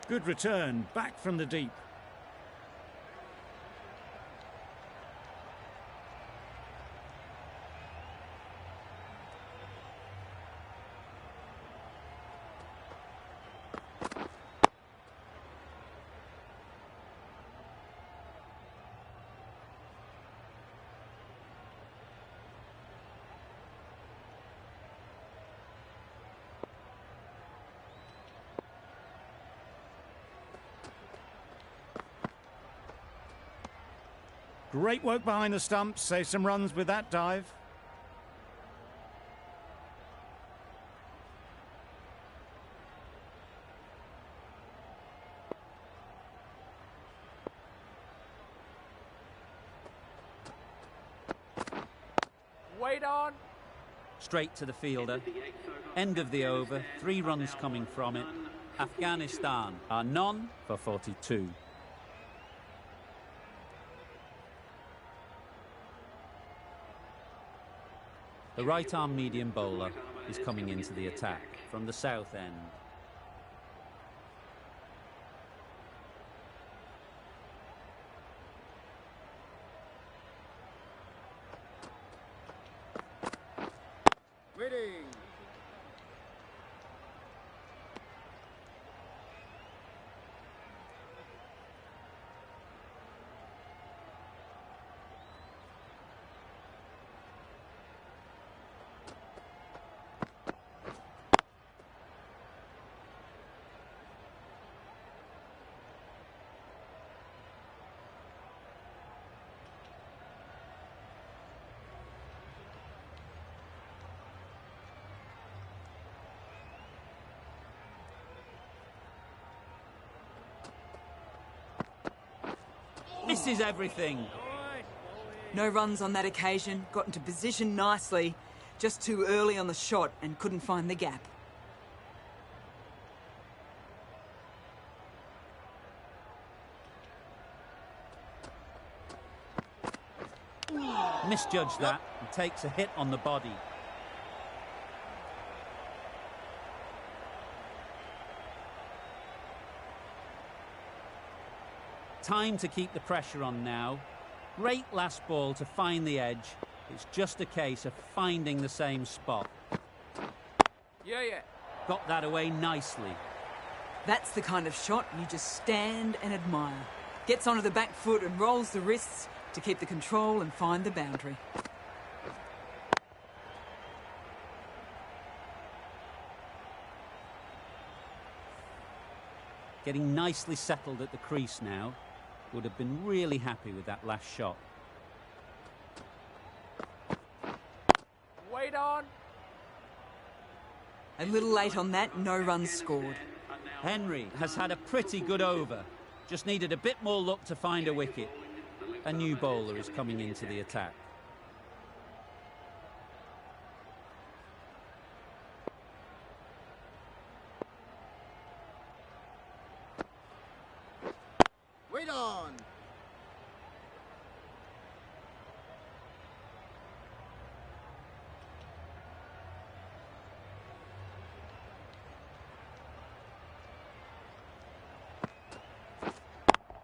Good return, back from the deep. Great work behind the stumps. Save some runs with that dive. Wait on. Straight to the fielder. End of the over. 3 runs coming from it. Afghanistan are none for 42. The right-arm medium bowler is coming into the attack from the south end. Waiting. Misses everything. No runs on that occasion, got into position nicely, just too early on the shot and couldn't find the gap. Misjudged that and takes a hit on the body. Time to keep the pressure on now. Great last ball to find the edge. It's just a case of finding the same spot. Yeah. Got that away nicely. That's the kind of shot you just stand and admire. Gets onto the back foot and rolls the wrists to keep the control and find the boundary. Getting nicely settled at the crease now. Would have been really happy with that last shot. Wait on. A little late on that, no runs scored. Henry has had a pretty good over. Just needed a bit more luck to find a wicket. A new bowler is coming into the attack. Wait on.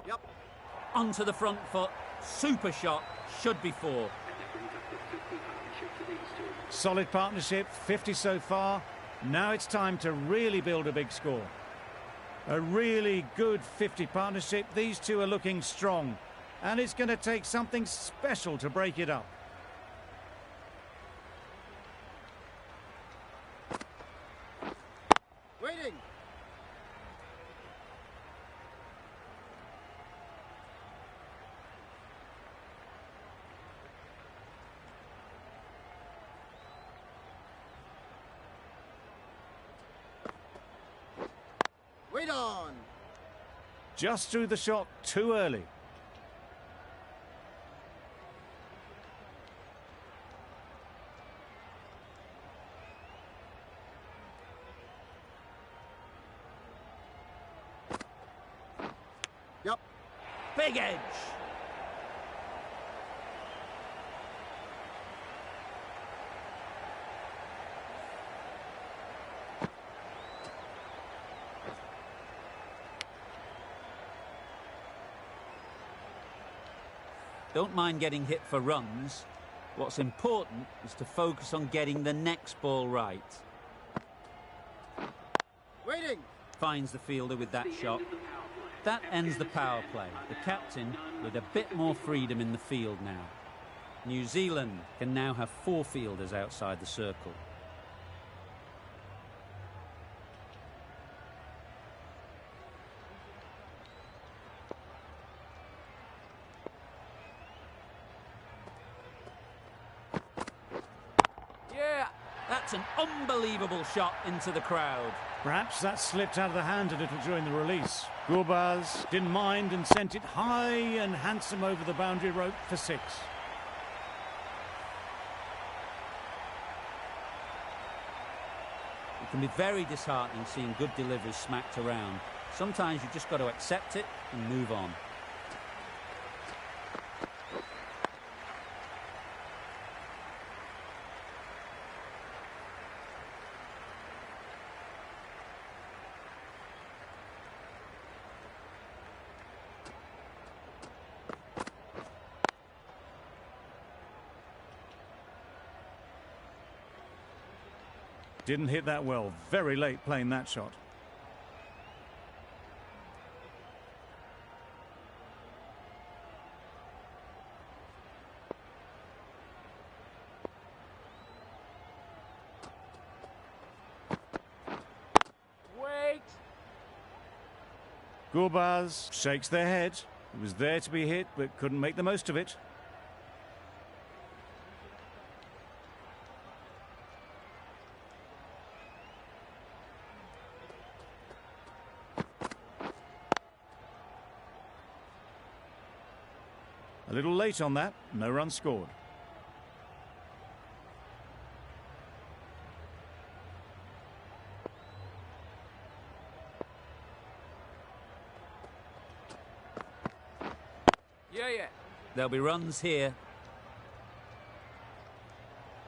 Yep. Onto the front foot. Super shot. Should be 4. Solid partnership, 50 so far. Now it's time to really build a big score. A really good 50 partnership. These two are looking strong. And it's going to take something special to break it up. Waiting. Wait on. Just threw the shot too early. Yep. Big edge. Don't mind getting hit for runs. What's important is to focus on getting the next ball right. Waiting. Finds the fielder with that shot. That ends the power play. The captain with a bit more freedom in the field now. New Zealand can now have 4 fielders outside the circle. Yeah. That's an unbelievable shot into the crowd. Perhaps that slipped out of the hand a little during the release. Gurbaz didn't mind and sent it high and handsome over the boundary rope for 6. It can be very disheartening seeing good deliveries smacked around. Sometimes you've just got to accept it and move on. Didn't hit that well. Very late playing that shot. Wait. Gurbaz shakes their head. It was there to be hit, but couldn't make the most of it. A little late on that, no run scored. Yeah. There'll be runs here.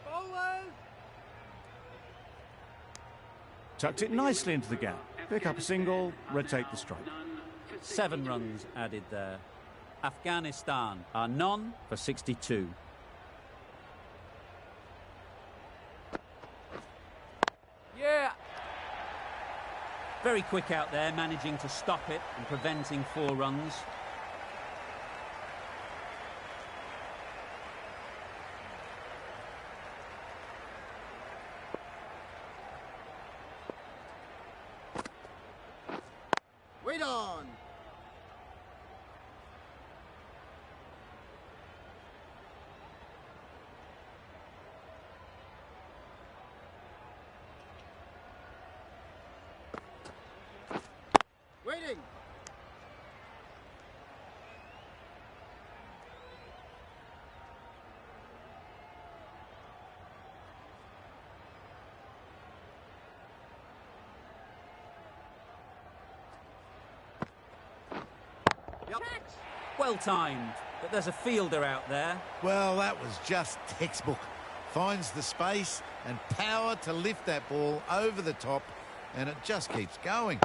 Bowlers. Tucked it nicely into the gap. Pick up a single, rotate the strike. 7 runs added there. Afghanistan are none for 62. Yeah. Very quick out there, managing to stop it and preventing 4 runs. Wait Wait on. Waiting. Well timed, but there's a fielder out there. Well, that was just textbook. Finds the space and power to lift that ball over the top, and it just keeps going.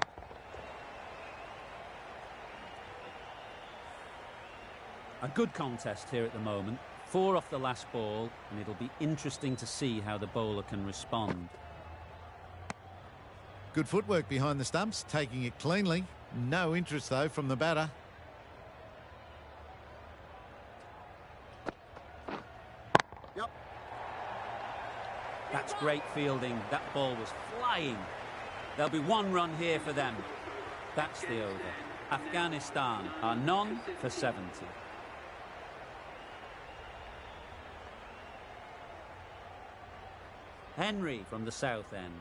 A good contest here at the moment. 4 off the last ball, and it'll be interesting to see how the bowler can respond. Good footwork behind the stumps, taking it cleanly. No interest, though, from the batter. Yep. That's great fielding. That ball was flying. There'll be 1 run here for them. That's the over. Afghanistan are none for 70. Henry from the south end.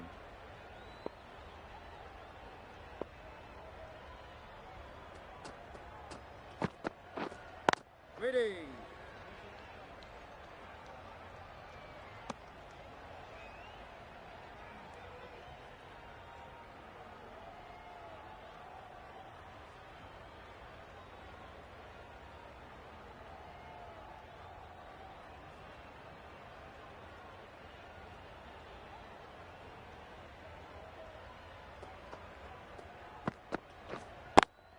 Ready.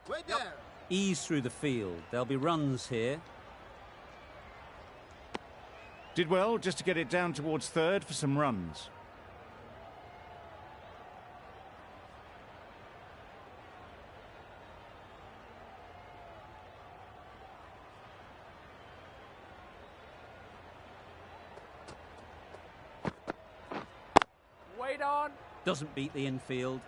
Wait there. Ease through the field. There'll be runs here. Did well just to get it down towards third for some runs. Wait on. Doesn't beat the infield.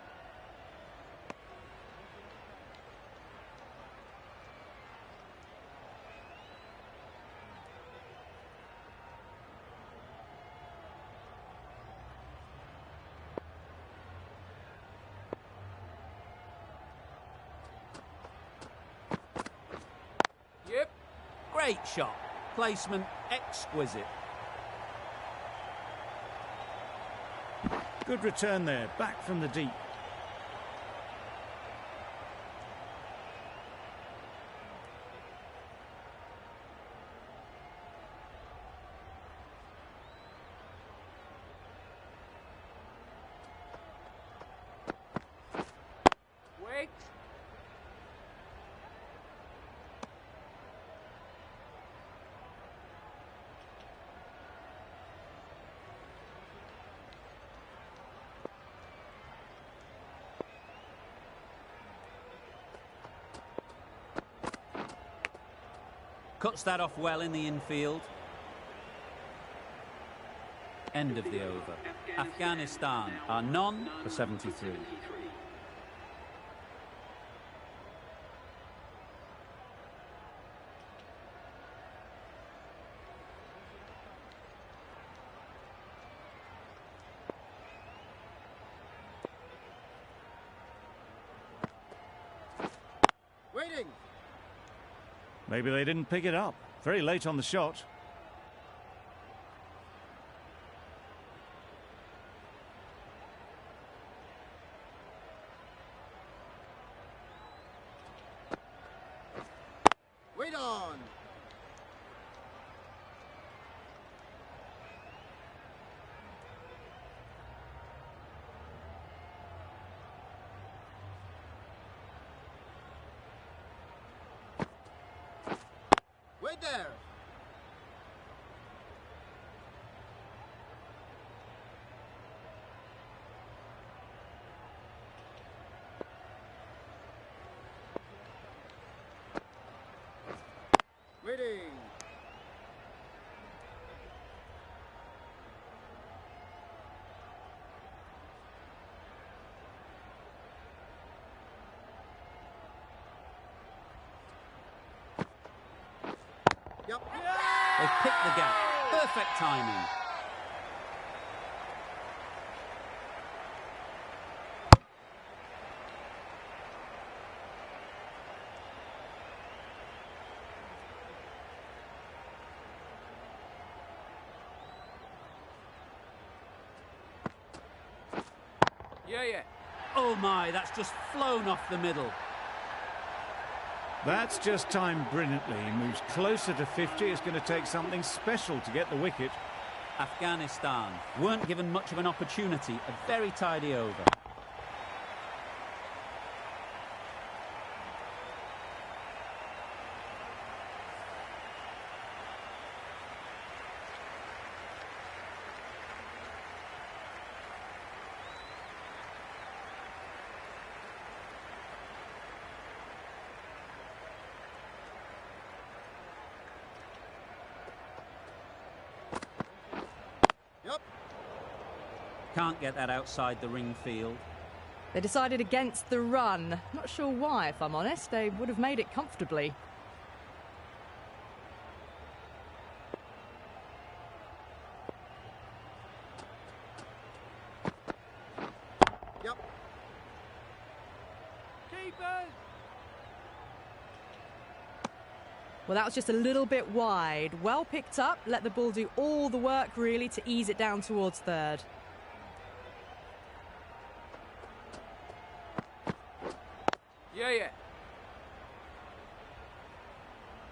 Yep. Great shot. Placement exquisite. Good return there, back from the deep. Wait. Cuts that off well in the infield. End of the over. Afghanistan are none for 73. Waiting. Maybe they didn't pick it up. Very late on the shot. Wait on. Wait there. Waiting. Yep. They've picked the gap. Perfect timing. Yeah. Oh my, that's just flown off the middle. That's just timed brilliantly. He moves closer to 50. It's going to take something special to get the wicket. Afghanistan weren't given much of an opportunity. A very tidy over. Can't get that outside the ring field. They decided against the run. Not sure why, if I'm honest. They would have made it comfortably. Yep. Keeper! Well, that was just a little bit wide. Well picked up. Let the ball do all the work, really, to ease it down towards third. Yeah.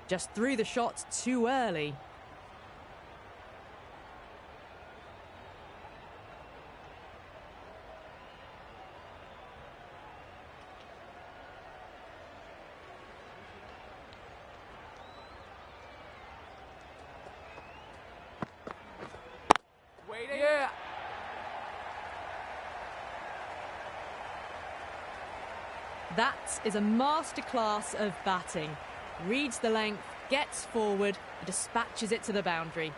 Just threw the shots too early. Waiting. Yeah. That is a masterclass of batting. Reads the length, gets forward, and dispatches it to the boundary.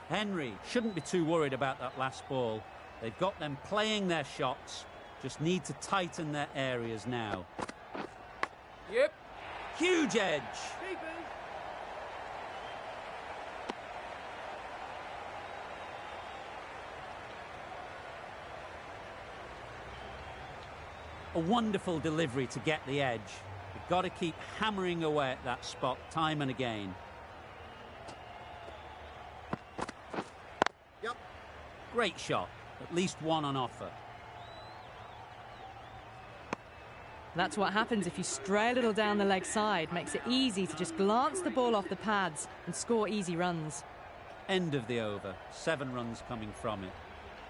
Henry shouldn't be too worried about that last ball. They've got them playing their shots, just need to tighten their areas now. Yep. Huge edge. A wonderful delivery to get the edge. You've got to keep hammering away at that spot time and again. Yep. Great shot. At least one on offer. That's what happens if you stray a little down the leg side. Makes it easy to just glance the ball off the pads and score easy runs. End of the over. 7 runs coming from it.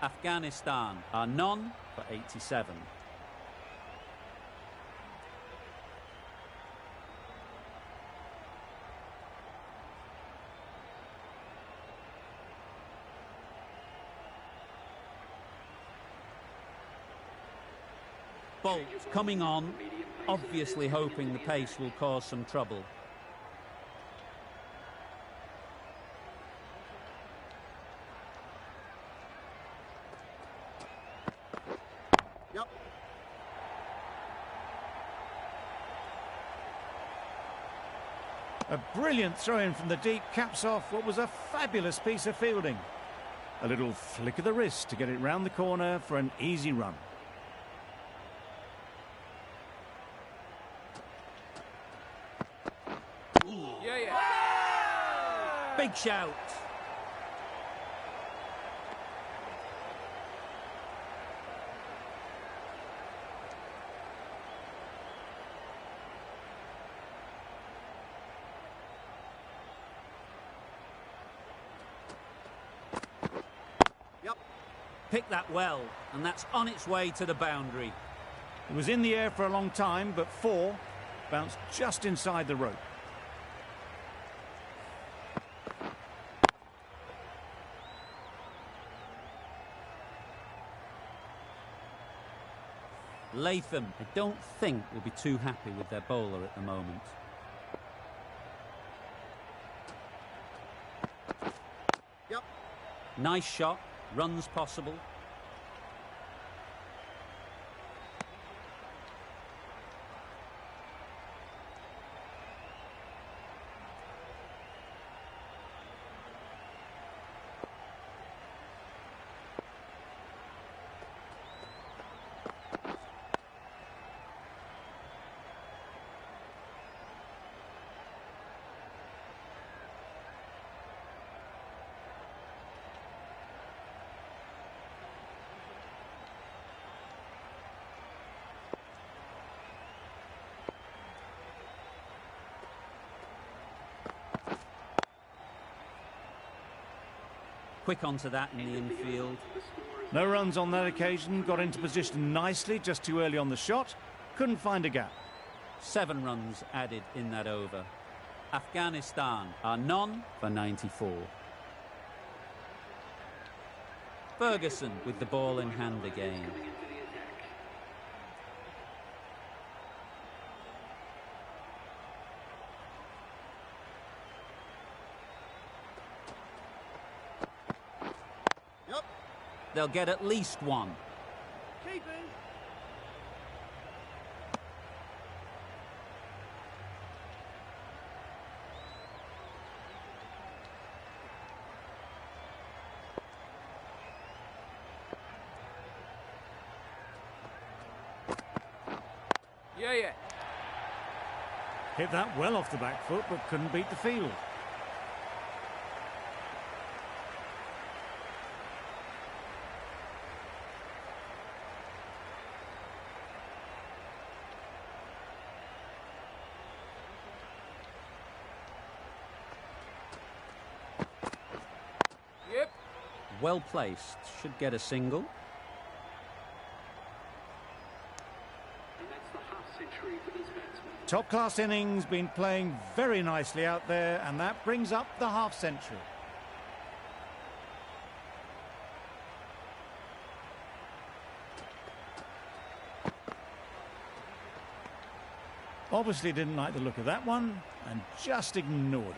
Afghanistan are none for 87. Bolt coming on, obviously hoping the pace will cause some trouble. Yep. A brilliant throw-in from the deep caps off what was a fabulous piece of fielding. A little flick of the wrist to get it round the corner for an easy run. Yeah. Big shout. Yep. Picked that well, and that's on its way to the boundary. It was in the air for a long time, but 4 bounced just inside the rope. Latham, I don't think, will be too happy with their bowler at the moment. Nice shot, runs possible. Quick onto that in the infield. No runs on that occasion, got into position nicely, just too early on the shot. Couldn't find a gap. 7 runs added in that over. Afghanistan are none for 94. Ferguson with the ball in hand again. They'll get at least one. Keeping. Yeah. Hit that well off the back foot, but couldn't beat the field. Well placed, should get a single. And that's the half century for this batsman. Top class innings, been playing very nicely out there, and that brings up the half century. Obviously didn't like the look of that one and just ignored it.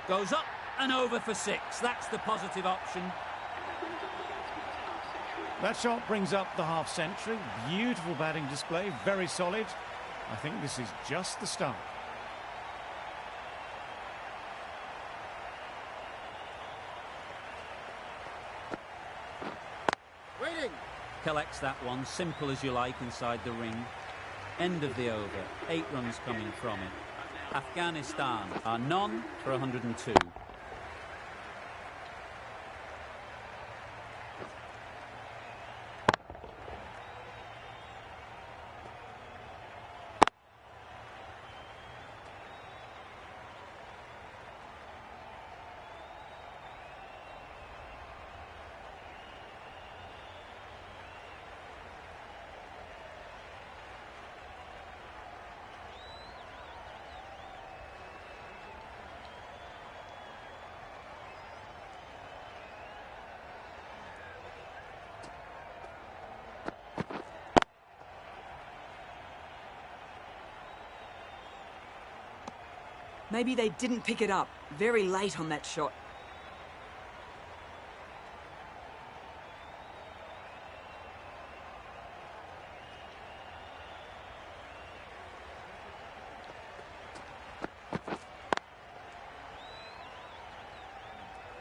Goes up and over for 6. That's the positive option. That shot brings up the half century. Beautiful batting display, very solid. I think this is just the start. Waiting. Collects that one, simple as you like, inside the ring. End of the over. 8 runs coming from it. Afghanistan are none for 102. Maybe they didn't pick it up. Very late on that shot.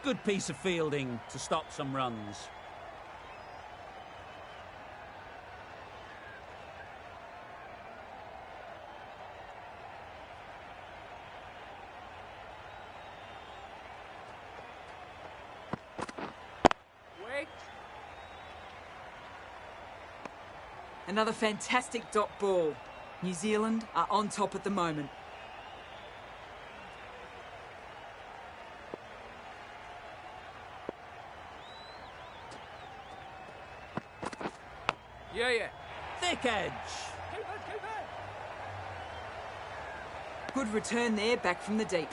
Good piece of fielding to stop some runs. Another fantastic dot ball. New Zealand are on top at the moment. Yeah. Thick edge. Keep it. Good return there, back from the deep.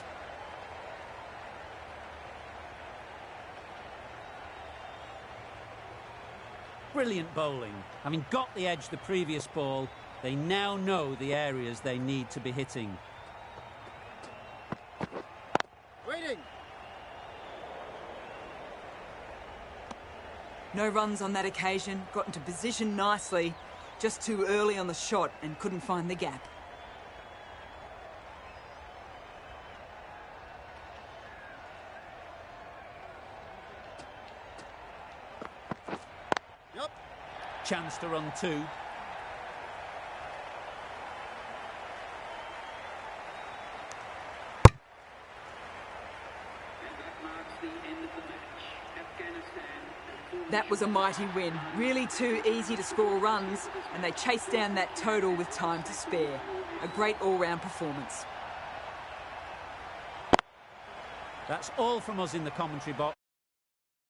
brilliant bowling. Having got the edge the previous ball, they now know the areas they need to be hitting. Waiting. No runs on that occasion, got into position nicely, just too early on the shot and couldn't find the gap. Yep. Chance to run 2. That was a mighty win. Really too easy to score runs, and they chased down that total with time to spare. A great all-round performance. That's all from us in the commentary box.